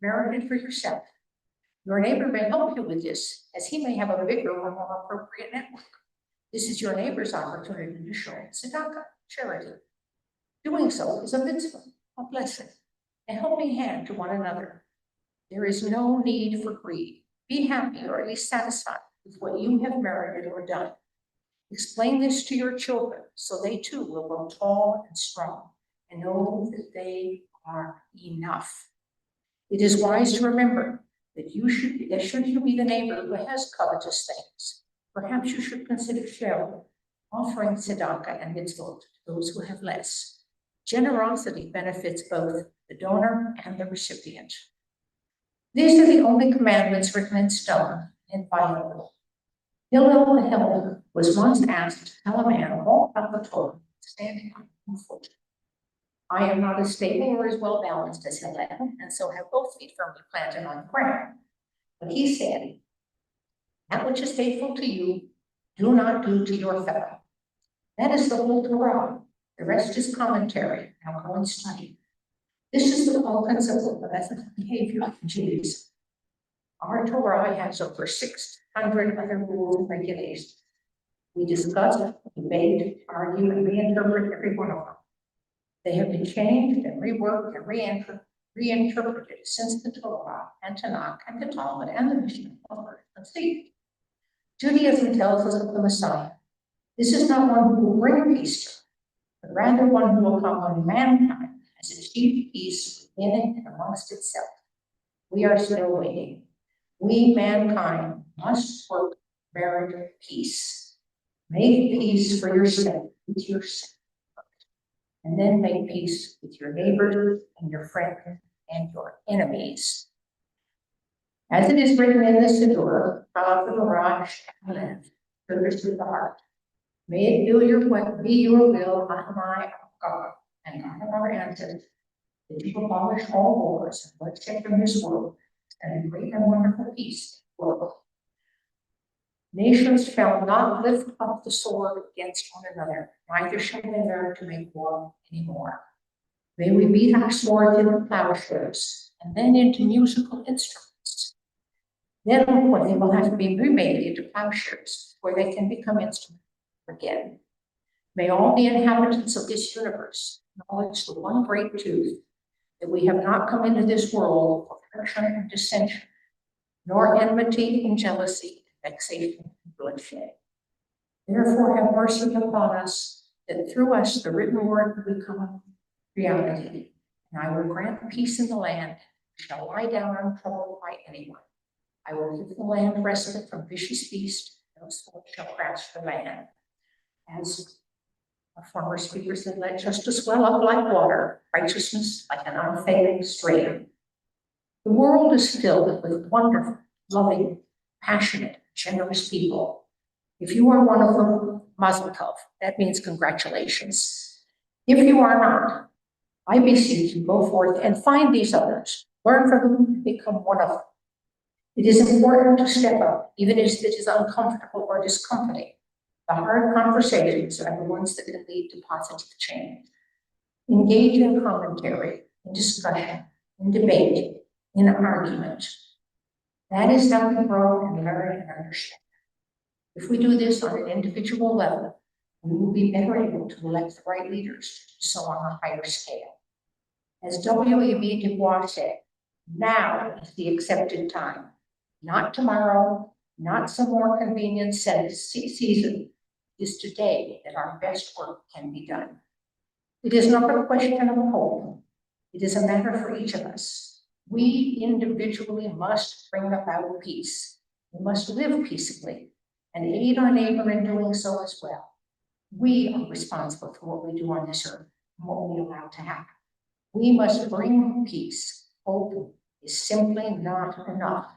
merit it for yourself. Your neighbor may help you with this, as he may have a bigger or more appropriate network. This is your neighbor's opportunity to show tzedakah, charity. Doing so is a mitzvah, a blessing, a helping hand to one another. There is no need for greed. Be happy, or at least satisfied with what you have merited or done. Explain this to your children, so they too will grow tall and strong and know that they are enough. It is wise to remember that should you be the neighbor who has covetous things, perhaps you should consider sharing, offering tzedakah and mitzvot to those who have less. Generosity benefits both the donor and the recipient. These are the only commandments written in stone and inviolable. Hillel the Helm was once asked to tell a man all about the Torah standing on one foot. I am not as stable or as well balanced as Hillel, and so have both feet firmly planted on the ground. But he said, that which is faithful to you, do not do to your fellow. That is the whole Torah. The rest is commentary. Now go and study. This is the whole principle of ethical behavior in Judaism. Our Torah has over 600 other rules and regulations. We discuss, debate, argue, and reinterpret every one of them. They have been changed and reworked and reinterpreted since the Torah and Tanakh and the Talmud and the Mishnah were complete. Judaism tells us of the Messiah. This is not one who will bring peace, but rather one who will come when mankind has achieved peace within and amongst itself. We are still waiting. We, mankind, must work to merit peace. Make peace for yourself, with yourself, and then make peace with your neighbors and your friends and your enemies. As it is written in the Siddur, service to the heart. May it be your will, Adonai, God, and God of our ancestors, that you abolish all wars and bloodshed from this world, and a great and wonderful peace in the world. Nations shall not lift up the sword against one another, neither shall they learn to make war anymore. May we beat our swords into plowshares and then into musical instruments. Then they will have to be remade into plowshares where they can become instruments again. May all the inhabitants of this universe acknowledge the one great truth, that we have not come into this world for friction and dissension, nor enmity and jealousy, vexation and bloodshed. Therefore have mercy upon us, that through us the written word will become reality, and I will grant peace in the land, shall lie down untroubled by anyone. I will give the land respite from vicious beast, no sword shall crash the land. As a former speaker said, let justice well up like water, righteousness like an unfailing stream. The world is filled with wonderful, loving, passionate, generous people. If you are one of them, mazel tov, that means congratulations. If you are not, I beseech you, go forth and find these others, learn from them, and become one of them. It is important to step up, even if it is uncomfortable or discomforting. The hard conversations are the ones that can lead to positive change. Engage in commentary, in discussion, in debate, in argument. That is how we grow and learn and understand. If we do this on an individual level, we will be better able to elect the right leaders to do so on a higher scale. As W.E.B. Du Bois said, now is the accepted time, not tomorrow, not some more convenient season. It is today that our best work can be done. It is not a question of hope. It is a matter for each of us. We individually must bring about peace. We must live peaceably and aid our neighbor in doing so as well. We are responsible for what we do on this earth and what we allow to happen. We must bring peace. Hope is simply not enough.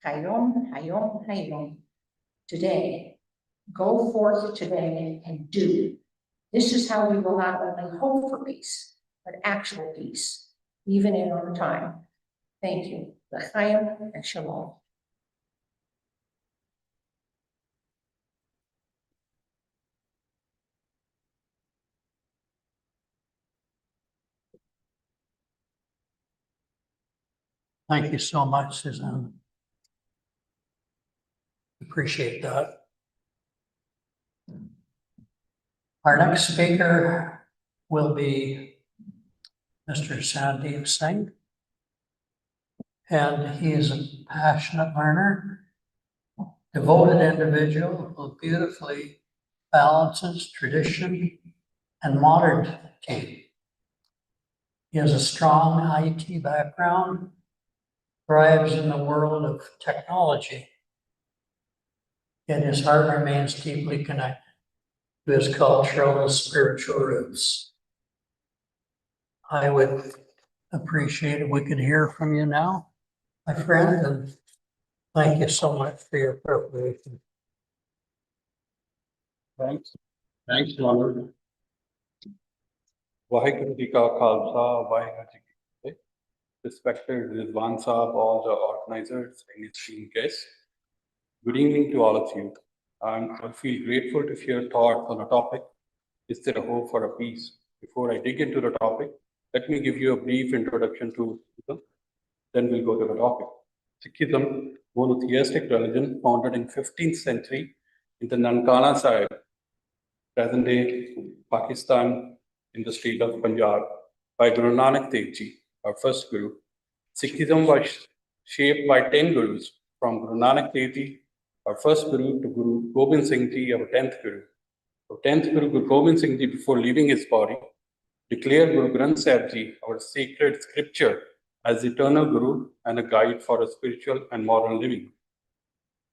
Hayom, hayom, hayom. Today, go forth today and do. This is how we will not only hope for peace, but actual peace, even in our time. Thank you. L'chaim and shalom. Thank you so much, Suzanne. Appreciate that. Our next speaker will be Mr. Sandeep Singh. And he is a passionate learner, devoted individual who beautifully balances tradition and modernity. He has a strong IT background, thrives in the world of technology, yet his heart remains deeply connected to his cultural and spiritual roots. I would appreciate if we could hear from you now, my friend, and thank you so much for your preparation. Thanks. Thanks, Ronald. Vaheguru Ji Ka Khalsa, Vaheguru Ji Ki Fateh. Respected Rizwan Saab, all the organizers and esteemed guests. Good evening to all of you. I feel grateful to share thoughts on a topic, is there a hope for a peace? Before I dig into the topic, let me give you a brief introduction to Sikhism. Then we'll go to the topic. Sikhism, monotheistic religion founded in 15th century in the Nankana Sahib, present day Pakistan, in the state of Punjab, by Guru Nanak Dev Ji, our first Guru. Sikhism was shaped by 10 Gurus, from Guru Nanak Dev Ji, our first Guru, to Guru Gobind Singh Ji, our 10th Guru. Our 10th Guru, Guru Gobind Singh Ji, before leaving his body, declared Guru Granth Sahib Ji, our sacred scripture, as eternal Guru and a guide for a spiritual and moral living.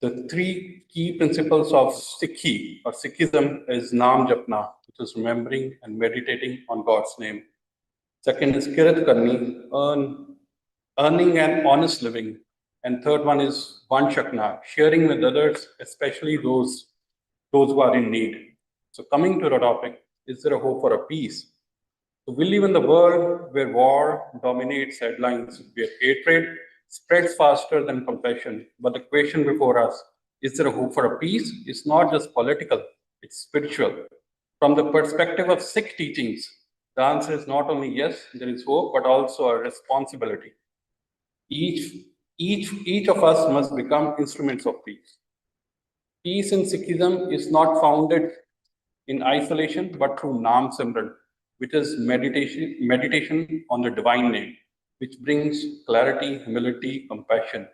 The three key principles of Sikhi or Sikhism is Naam Japna, which is remembering and meditating on God's name. Second is Kirat Karni, earning an honest living. And third one is Vanshakna, sharing with others, especially those who are in need. So coming to the topic, is there a hope for a peace? So we live in the world where war dominates headlines, where hatred spreads faster than compassion. But the question before us, is there a hope for a peace? It's not just political, it's spiritual. From the perspective of Sikh teachings, the answer is not only yes, there is hope, but also a responsibility. Each of us must become instruments of peace. Peace in Sikhism is not founded in isolation, but through Naam Simran, which is meditation on the divine name, which brings clarity, humility, compassion.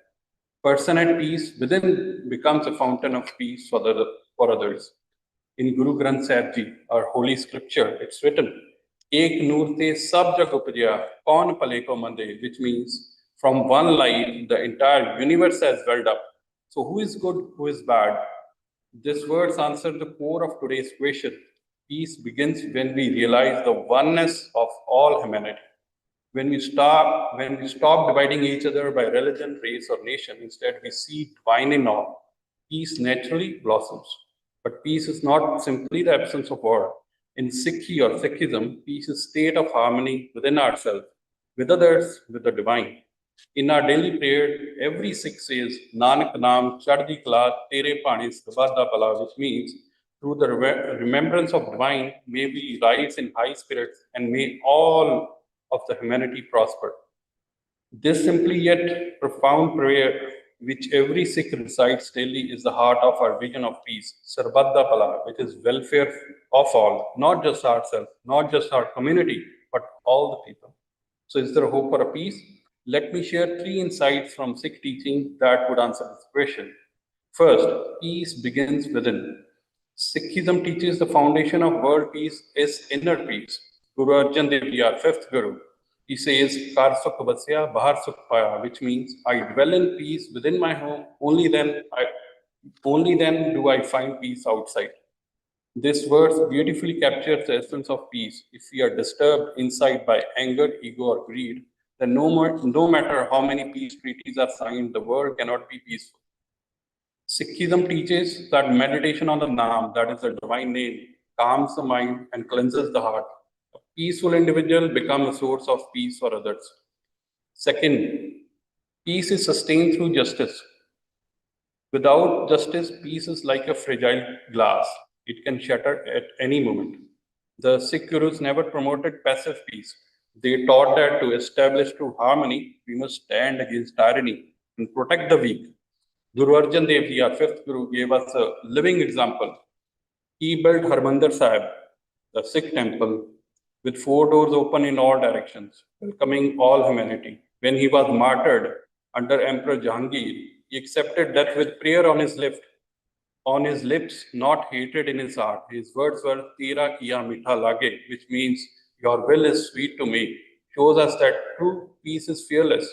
Person at peace within becomes a fountain of peace for others. In Guru Granth Sahib Ji, our holy scripture, it's written, Ek noor te sab jag upajya, kaun pale ko mande, which means from one light, the entire universe has welled up. So who is good, who is bad? This verse answers the core of today's question. Peace begins when we realize the oneness of all humanity. When we stop dividing each other by religion, race, or nation, instead we see divine in all. Peace naturally blossoms. But peace is not simply the absence of war. In Sikhi or Sikhism, peace is a state of harmony within ourselves, with others, with the divine. In our daily prayer, every Sikh says, Nanak Naam Chaddi Kala Tere Pani Sabada Pala, which means through the remembrance of divine, may we rise in high spirits and may all of the humanity prosper. This simply yet profound prayer, which every Sikh recites daily, is the heart of our vision of peace, Sarbadda Pala, which is welfare of all, not just ourselves, not just our community, but all the people. So is there a hope for a peace? Let me share 3 insights from Sikh teaching that would answer this question. First, peace begins within. Sikhism teaches the foundation of world peace is inner peace. Guru Arjan Dev Ji, our 5th Guru, he says, Kar sukh vasya, bahar sukh paya, which means I dwell in peace within my home, only then do I find peace outside. This verse beautifully captures the essence of peace. If we are disturbed inside by anger, ego, or greed, then no matter how many peace treaties are signed, the world cannot be peaceful. Sikhism teaches that meditation on the Naam, that is the divine name, calms the mind and cleanses the heart. A peaceful individual becomes a source of peace for others. Second, peace is sustained through justice. Without justice, peace is like a fragile glass. It can shatter at any moment. The Sikh Gurus never promoted passive peace. They taught that to establish true harmony, we must stand against tyranny and protect the weak. Guru Arjan Dev Ji, our 5th Guru, gave us a living example. He built Harmandir Sahib, the Sikh temple, with 4 doors open in all directions, welcoming all humanity. When he was martyred under Emperor Jahangir, he accepted death with prayer on his lips, not hatred in his heart. His words were Tera kiya mitha lage, which means your will is sweet to me, shows us that true peace is fearless.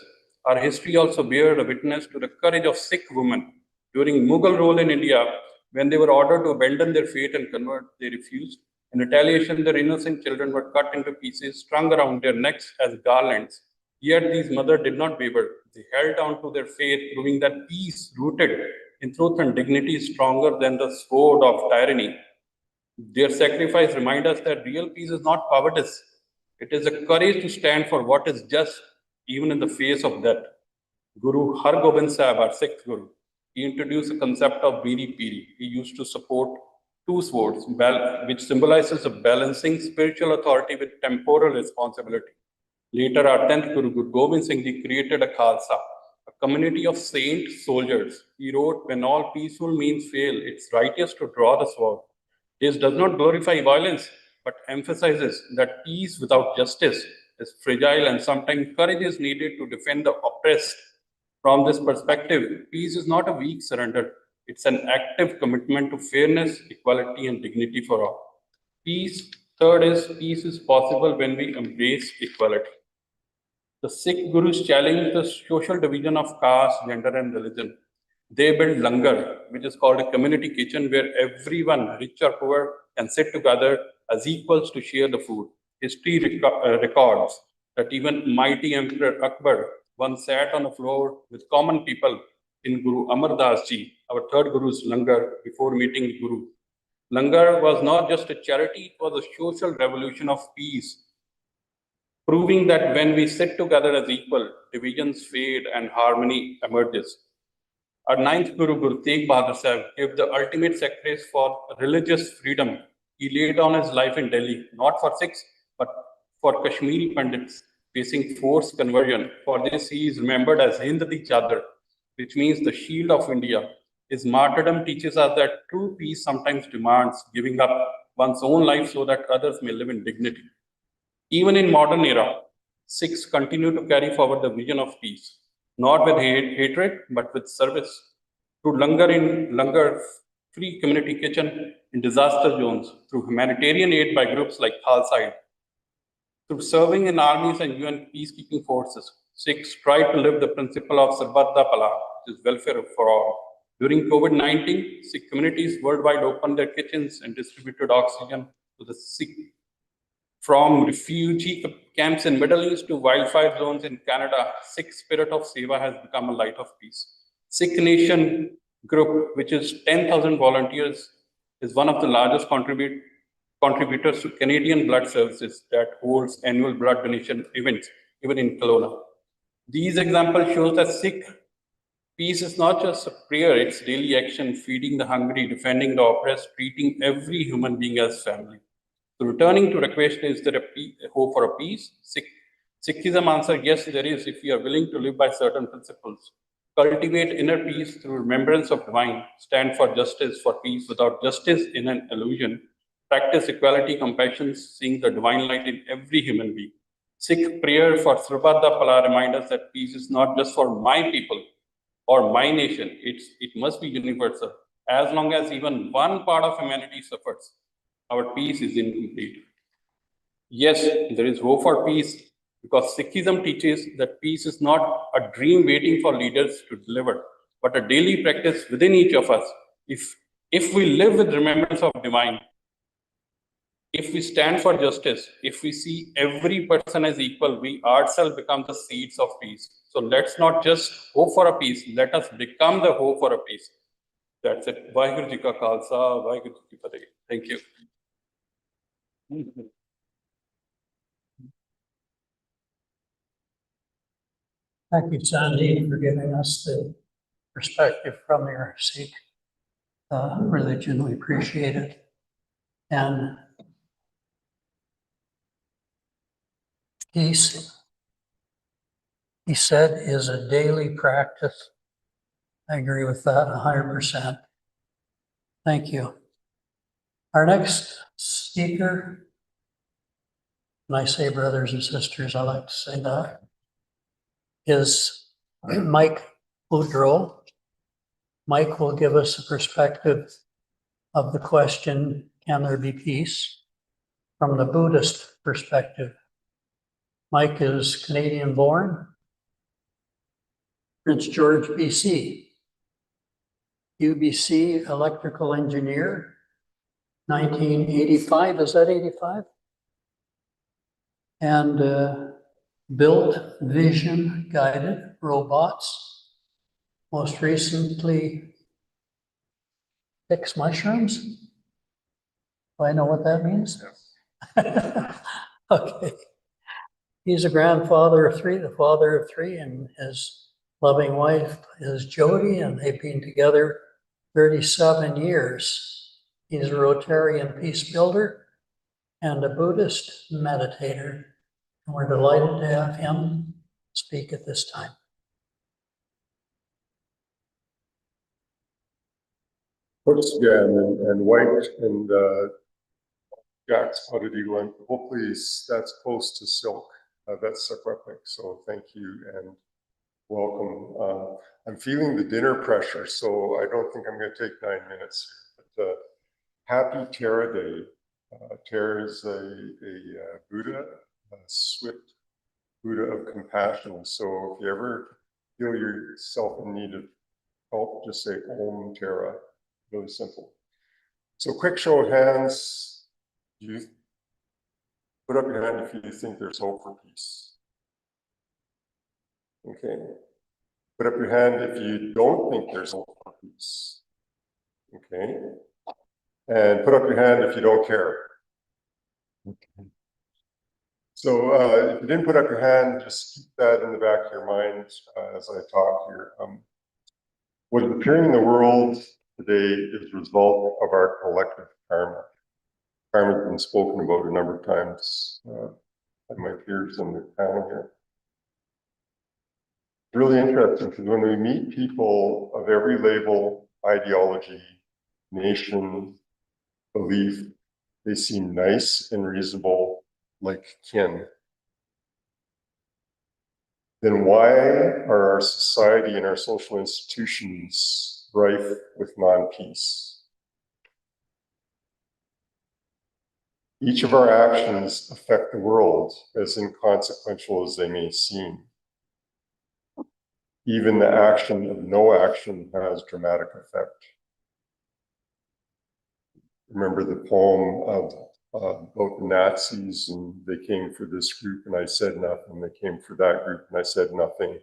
Our history also bears a witness to the courage of Sikh women. During Mughal rule in India, when they were ordered to abandon their faith and convert, they refused. In retaliation, their innocent children were cut into pieces, strung around their necks as garlands. Yet these mothers did not waver. They held on to their faith, proving that peace rooted in truth and dignity is stronger than the sword of tyranny. Their sacrifice reminds us that real peace is not cowardice. It is the courage to stand for what is just, even in the face of death. Guru Har Gobind Sahib, our 6th Guru, he introduced the concept of Biri Piri. He used to support 2 swords, which symbolizes a balancing spiritual authority with temporal responsibility. Later, our 10th Guru, Guru Gobind Singh Ji, created a Khalsa, a community of saint soldiers. He wrote, when all peaceful means fail, it's righteous to draw the sword. This does not glorify violence, but emphasizes that peace without justice is fragile and sometimes courage is needed to defend the oppressed. From this perspective, peace is not a weak surrender. It's an active commitment to fairness, equality, and dignity for all. Third is peace is possible when we embrace equality. The Sikh Gurus challenged the social division of caste, gender, and religion. They built langar, which is called a community kitchen where everyone, rich or poor, can sit together as equals to share the food. History records that even mighty Emperor Akbar once sat on the floor with common people in Guru Amar Das Ji, our 3rd Guru's langar, before meeting Guru. Langar was not just a charity, it was a social revolution of peace, proving that when we sit together as equal, divisions fade and harmony emerges. Our 9th Guru, Guru Tegh Bahadur Sahib, gave the ultimate sacrifice for religious freedom. He laid down his life in Delhi, not for Sikhs, but for Kashmiri Pandits facing forced conversion. For this, he is remembered as Hind Di Chadar, which means the shield of India. His martyrdom teaches us that true peace sometimes demands giving up one's own life so that others may live in dignity. Even in modern era, Sikhs continue to carry forward the vision of peace, not with hatred, but with service. Through langar, free community kitchen in disaster zones, through humanitarian aid by groups like Khalsa Aid, Through serving in armies and UN peacekeeping forces, Sikhs strive to live the principle of Sarbat da Bhala, which is welfare for all. During COVID-19, Sikh communities worldwide opened their kitchens and distributed oxygen to the sick. From refugee camps in Middle East to wildfire zones in Canada, Sikh spirit of Seva has become a light of peace. Sikh Nation group, which is 10,000 volunteers, is one of the largest contributors to Canadian Blood Services that holds annual blood donation events, even in Kelowna. These examples show that Sikh peace is not just a prayer, it's daily action, feeding the hungry, defending the oppressed, treating every human being as family. So returning to the question, is there a hope for a peace? Sikhism answer, yes, there is, if we are willing to live by certain principles. Cultivate inner peace through remembrance of divine, stand for justice, for peace without justice in an illusion, practice equality, compassion, seeing the divine light in every human being. Sikh prayer for Sarbat da Bhala reminds us that peace is not just for my people or my nation, it must be universal. As long as even one part of humanity suffers, our peace is incomplete. Yes, there is hope for peace because Sikhism teaches that peace is not a dream waiting for leaders to deliver, but a daily practice within each of us. If we live with remembrance of divine, if we stand for justice, if we see every person as equal, we ourselves become the seeds of peace. So let's not just hope for a peace, let us become the hope for a peace. That's it. Vaheguru Ji Ka Khalsa, Vaheguru Ji Ki Fateh. Thank you. Thank you, Sandeep, for giving us the perspective from your Sikh religion. We appreciate it. And peace, he said, is a daily practice. I agree with that 100%. Thank you. Our next speaker, and I say brothers and sisters, I like to say that, is Mike Boudreau. Mike will give us a perspective of the question, can there be peace, from the Buddhist perspective. Mike is Canadian born, Prince George, BC. UBC electrical engineer, 1985, is that 85? And built vision guided robots. Most recently, fix mushrooms. Do I know what that means? Okay. He's a grandfather of three, the father of three, and his loving wife is Jody, and they've been together 37 years. He's a Rotarian peace builder and a Buddhist meditator. And we're delighted to have him speak at this time. Hooks again and white and Jack spotted eagle, and hopefully that's close to silk. That's Secrepic, so thank you and welcome. I'm feeling the dinner pressure, so I don't think I'm going to take 9 minutes. But happy Tara Day. Tara is a Buddha, a swift Buddha of compassion. So if you ever feel yourself in need of help, just say Om Tara. Really simple. So quick show of hands. You put up your hand if you think there's hope for peace. Okay. Put up your hand if you don't think there's hope for peace. Okay. And put up your hand if you don't care. Okay. So if you didn't put up your hand, just keep that in the back of your mind as I talk here. What is appearing in the world today is the result of our collective karma. Karma has been spoken about a number of times by my peers on the panel here. It's really interesting because when we meet people of every label, ideology, nation, belief, they seem nice and reasonable, like kin. Then why are our society and our social institutions rife with non-peace? Each of our actions affect the world, as inconsequential as they may seem. Even the action of no action has dramatic effect. Remember the poem of about the Nazis, and they came for this group and I said nothing. They came for that group and I said nothing.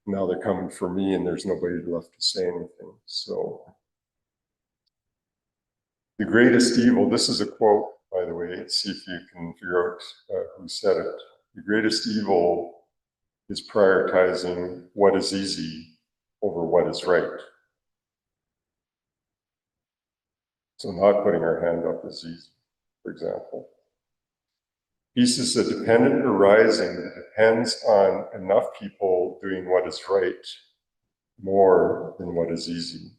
Now they're coming for me and there's nobody left to say anything. So the greatest evil, this is a quote, by the way, see if you can figure out who said it. The greatest evil is prioritizing what is easy over what is right. So not putting our hand up is easy, for example. Peace is a dependent arising that depends on enough people doing what is right more than what is easy.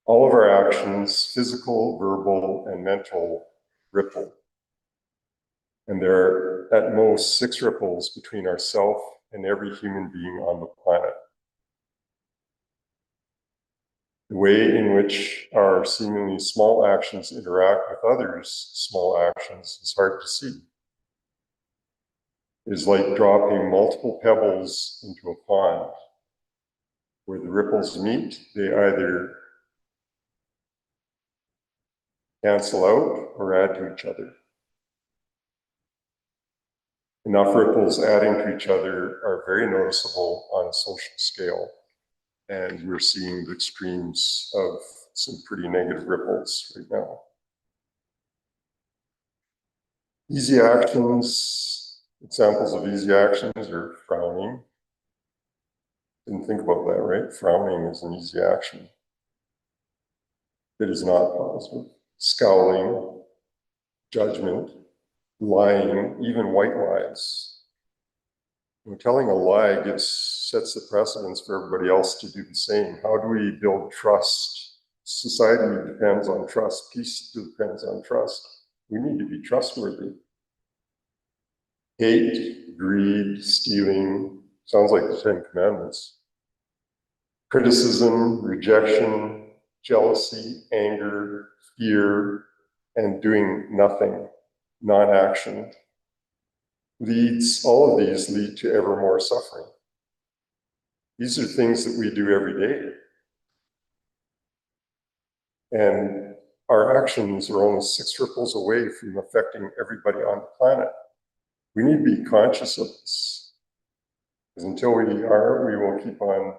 All of our actions, physical, verbal, and mental, ripple. And there are at most 6 ripples between ourselves and every human being on the planet. The way in which our seemingly small actions interact with others' small actions is hard to see. It is like dropping multiple pebbles into a pond. Where the ripples meet, they either cancel out or add to each other. Enough ripples adding to each other are very noticeable on a social scale. And we're seeing the extremes of some pretty negative ripples right now. Easy actions, examples of easy actions are frowning. Didn't think about that, right? Frowning is an easy action. It is not positive. Scowling, judgment, lying, even white lies. Telling a lie sets the precedence for everybody else to do the same. How do we build trust? Society depends on trust. Peace depends on trust. We need to be trustworthy. Hate, greed, stealing, sounds like the 10 Commandments. Criticism, rejection, jealousy, anger, fear, and doing nothing, non-action. All of these lead to ever more suffering. These are things that we do every day. And our actions are only 6 ripples away from affecting everybody on the planet. We need to be conscious of this. Because until we are, we will keep on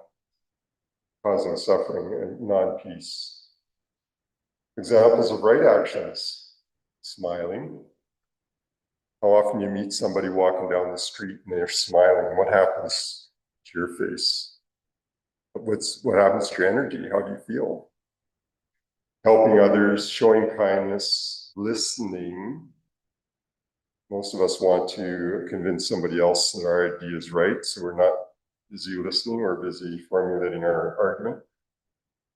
causing suffering and non-peace. Examples of right actions: smiling. How often you meet somebody walking down the street and they're smiling, what happens to your face? What happens to your energy? How do you feel? Helping others, showing kindness, listening. Most of us want to convince somebody else that our idea is right, so we're not busy listening or busy formulating our argument.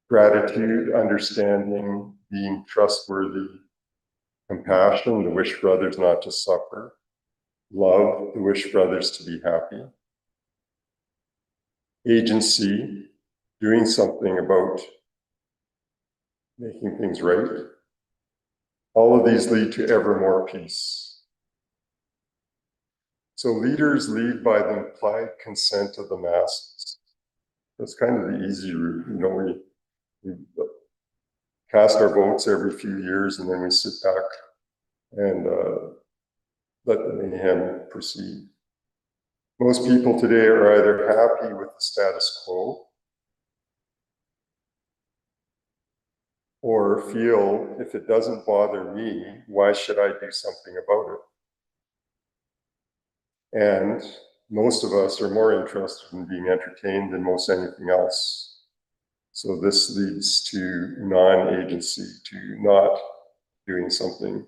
Gratitude, understanding, being trustworthy. Compassion, the wish for others not to suffer. Love, the wish for others to be happy. Agency, doing something about making things right. All of these lead to ever more peace. So leaders lead by the implied consent of the masses. That's kind of the easy route. We cast our votes every few years and then we sit back and let the mayhem proceed. Most people today are either happy with the status quo or feel, if it doesn't bother me, why should I do something about it? And most of us are more interested in being entertained than most anything else. So this leads to non-agency, to not doing something.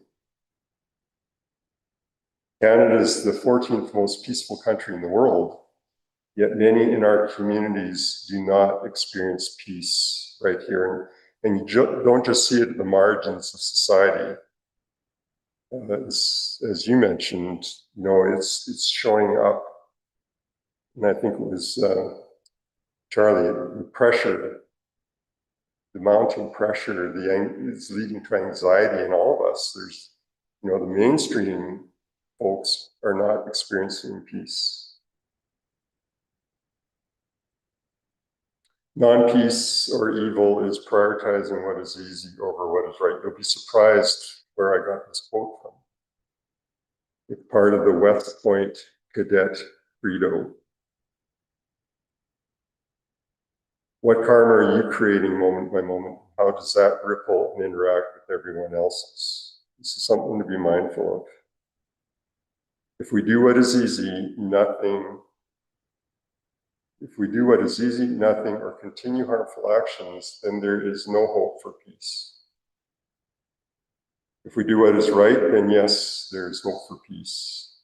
Canada is the 14th most peaceful country in the world, yet many in our communities do not experience peace right here. And you don't just see it at the margins of society. As you mentioned, it's showing up. And I think it was Charlie, the pressure the mounting pressure, is leading to anxiety in all of us. There's, you know, the mainstream folks are not experiencing peace. Non-peace or evil is prioritizing what is easy over what is right. You'll be surprised where I got this quote from. It's part of the West Point cadet credo. What karma are you creating moment by moment? How does that ripple and interact with everyone else's? This is something to be mindful of. If we do what is easy, nothing. If we do what is easy, nothing, or continue harmful actions, then there is no hope for peace. If we do what is right, then yes, there is hope for peace.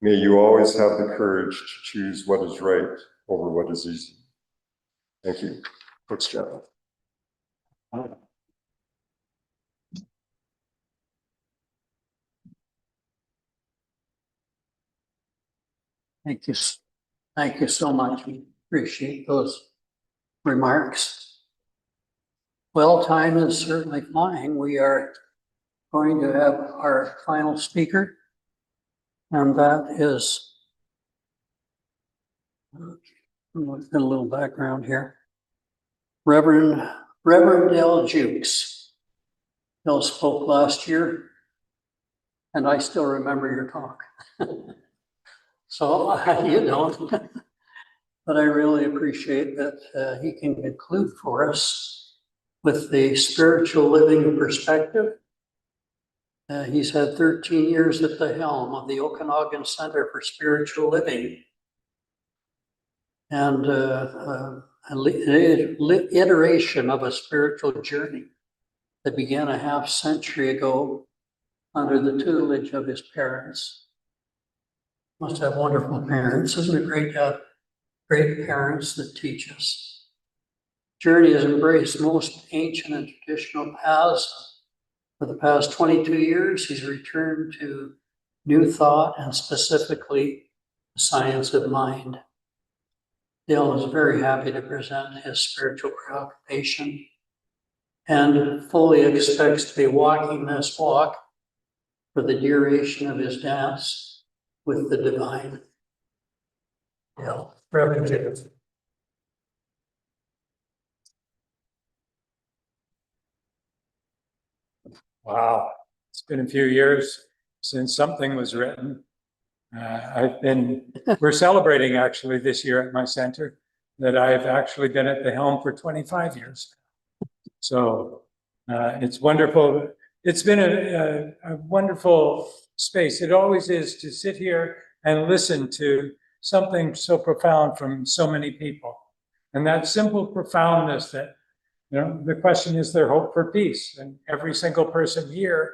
May you always have the courage to choose what is right over what is easy. Thank you. Coach Jama'at. Thank you. Thank you so much. We appreciate those remarks. Well, time is certainly flying. We are going to have our final speaker, and that is, a little background here, Reverend Del Jukes. Bill spoke last year, and I still remember your talk. So, you don't, but I really appreciate that he can conclude for us with the spiritual living perspective. He's had 13 years at the helm of the Okanagan Center for Spiritual Living, and an iteration of a spiritual journey that began a half century ago under the tutelage of his parents. Must have wonderful parents. Isn't it great to have great parents that teach us? Journey has embraced most ancient and traditional paths. For the past 22 years, he's returned to new thought and specifically the science of mind. Dale is very happy to present his spiritual preoccupation and fully expects to be walking this walk for the duration of his dance with the divine. Dale, Reverend Jukes. Wow, it's been a few years since something was written. We're celebrating actually this year at my center that I've actually been at the helm for 25 years. So it's wonderful. It's been a wonderful space. It always is to sit here and listen to something so profound from so many people. And that simple profoundness that, you know, the question, is there hope for peace? And every single person here,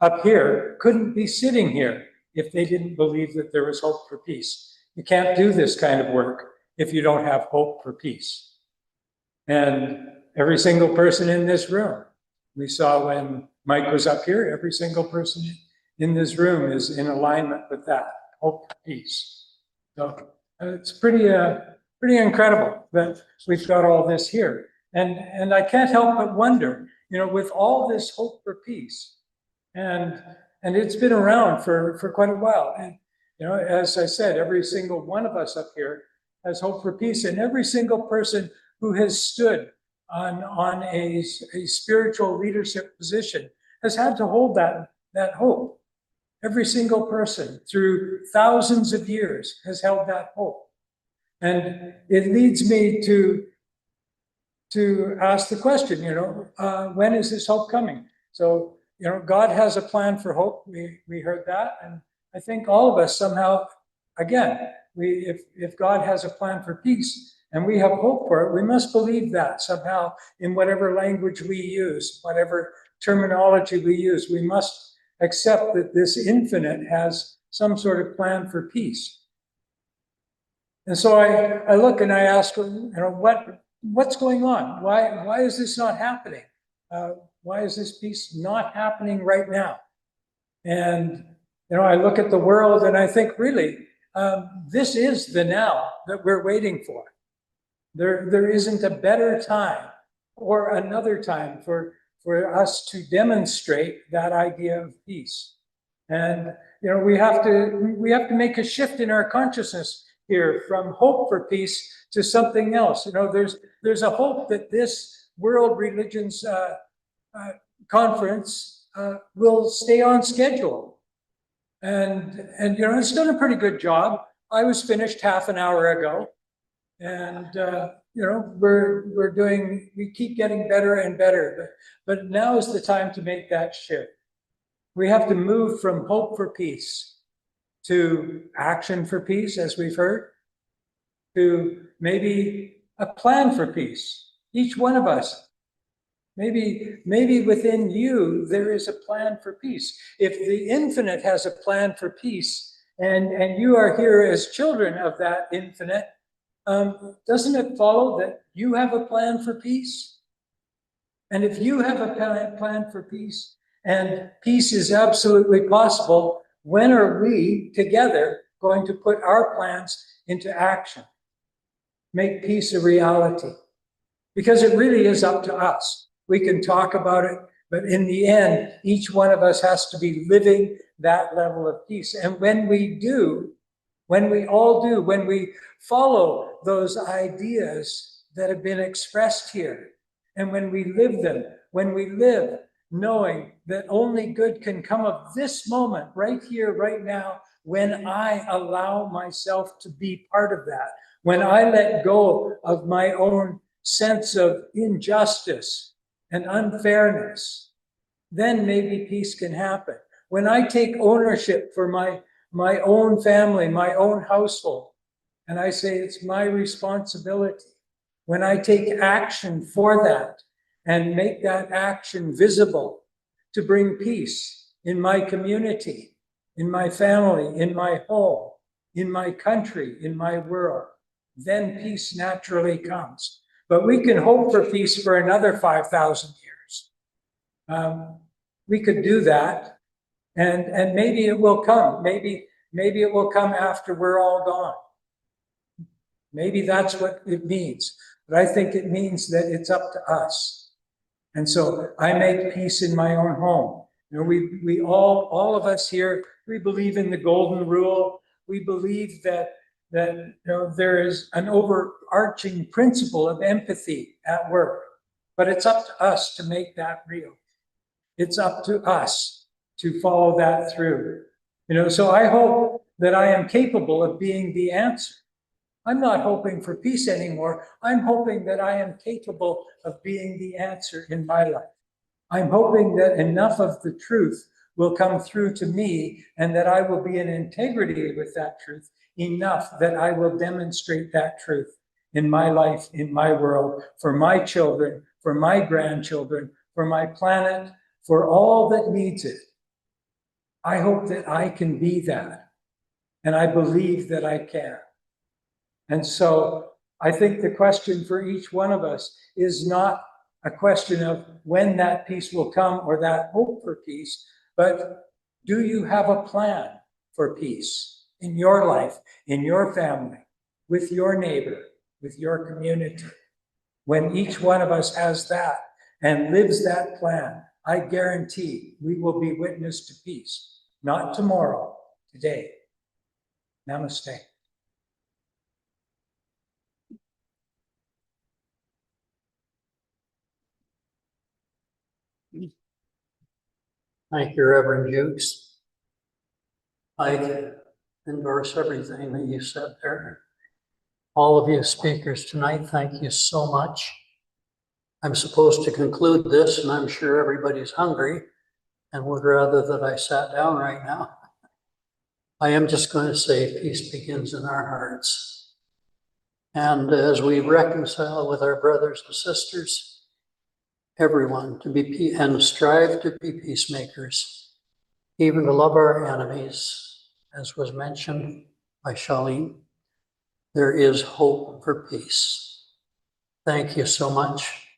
up here, couldn't be sitting here if they didn't believe that there was hope for peace. You can't do this kind of work if you don't have hope for peace. And every single person in this room, we saw when Mike was up here, every single person in this room is in alignment with that, hope for peace. So it's pretty incredible that we've got all this here. And I can't help but wonder, you know, with all this hope for peace, and it's been around for quite a while. And, you know, as I said, every single one of us up here has hope for peace, and every single person who has stood on a spiritual leadership position has had to hold that hope. Every single person through thousands of years has held that hope. And it leads me to ask the question, you know, when is this hope coming? So, you know, God has a plan for hope. We heard that. And I think all of us somehow, again, if God has a plan for peace and we have hope for it, we must believe that somehow in whatever language we use, whatever terminology we use, we must accept that this infinite has some sort of plan for peace. And so I look and I ask, you know, what's going on? Why is this not happening? Why is this peace not happening right now? And, you know, I look at the world and I think, really, this is the now that we're waiting for. There isn't a better time or another time for us to demonstrate that idea of peace. And we have to make a shift in our consciousness here from hope for peace to something else. There's a hope that this World Religions Conference will stay on schedule. And it's done a pretty good job. I was finished half an hour ago, and we keep getting better and better. But now is the time to make that shift. We have to move from hope for peace to action for peace, as we've heard, to maybe a plan for peace. Each one of us, maybe within you, there is a plan for peace. If the infinite has a plan for peace, and you are here as children of that infinite, doesn't it follow that you have a plan for peace? And if you have a plan for peace, and peace is absolutely possible, when are we together going to put our plans into action? Make peace a reality. Because it really is up to us. We can talk about it, but in the end, each one of us has to be living that level of peace. And when we do, when we all do, when we follow those ideas that have been expressed here, and when we live them, when we live knowing that only good can come of this moment, right here, right now, when I allow myself to be part of that, when I let go of my own sense of injustice and unfairness, then maybe peace can happen. When I take ownership for my own family, my own household, and I say it's my responsibility, when I take action for that and make that action visible to bring peace in my community, in my family, in my home, in my country, in my world, then peace naturally comes. But we can hope for peace for another 5,000 years. We could do that, and maybe it will come. Maybe it will come after we're all gone. Maybe that's what it means. But I think it means that it's up to us. And so I make peace in my own home. We all of us here, we believe in the golden rule. We believe that there is an overarching principle of empathy at work, but it's up to us to make that real. It's up to us to follow that through. So I hope that I am capable of being the answer. I'm not hoping for peace anymore. I'm hoping that I am capable of being the answer in my life. I'm hoping that enough of the truth will come through to me, and that I will be in integrity with that truth enough that I will demonstrate that truth in my life, in my world, for my children, for my grandchildren, for my planet, for all that needs it. I hope that I can be that, and I believe that I can. And so I think the question for each one of us is not a question of when that peace will come or that hope for peace, but do you have a plan for peace in your life, in your family, with your neighbor, with your community? When each one of us has that and lives that plan, I guarantee we will be witness to peace. Not tomorrow, today. Namaste. Thank you, Reverend Jukes. I endorse everything that you said there. All of you speakers tonight, thank you so much. I'm supposed to conclude this, and I'm sure everybody's hungry and would rather that I sat down right now. I am just going to say peace begins in our hearts. And as we reconcile with our brothers and sisters, everyone to be and strive to be peacemakers, even to love our enemies, as was mentioned by Charlene, there is hope for peace. Thank you so much.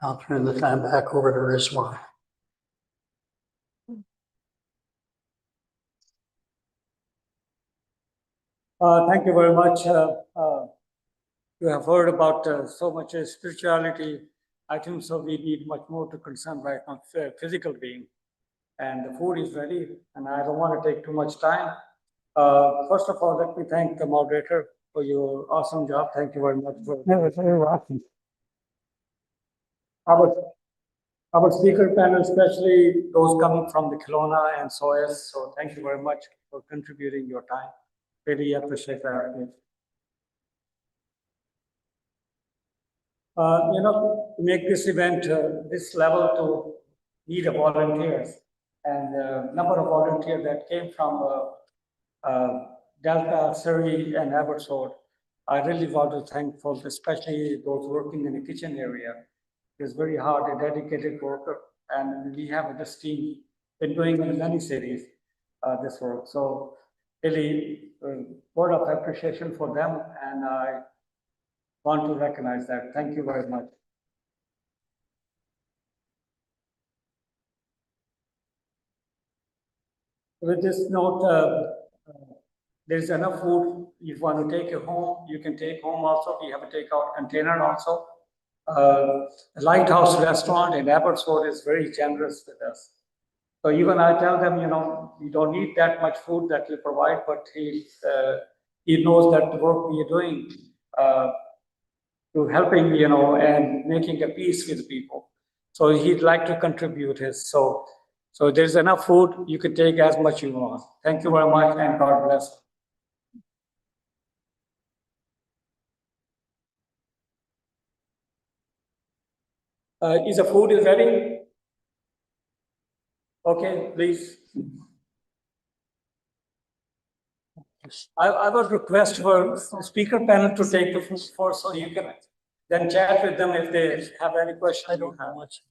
I'll turn the time back over to Rizwan. Thank you very much. You have heard about so much spirituality I think so we need much more to concern right now, physical being. And the food is ready, and I don't want to take too much time. First of all, let me thank the moderator for your awesome job. Thank you very much for. You're welcome. Our speaker panel, especially those coming from the Kelowna and SOAS. So thank you very much for contributing your time. Really appreciate that. To make this event this level to need a volunteers and number of volunteers that came from Delta, Surrey, and Abbotsford. I really want to thank folks, especially those working in the kitchen area. It's very hard, a dedicated worker, and we have this team been doing in many cities this work. So really, word of appreciation for them, and I want to recognize that. Thank you very much. With this note, there's enough food. If you want to take it home, you can take home also. We have a takeout container also. The Lighthouse Restaurant in Abbotsford is very generous with us. So even I tell them, you don't need that much food that we provide, but he knows that the work we are doing to helping, and making a peace with people. So he'd like to contribute his. So there's enough food. You can take as much you want. Thank you very much, and God bless. Is the food ready? Okay, please. I would request for the speaker panel to take the food first, so you can then chat with them if they have any questions. I don't know much.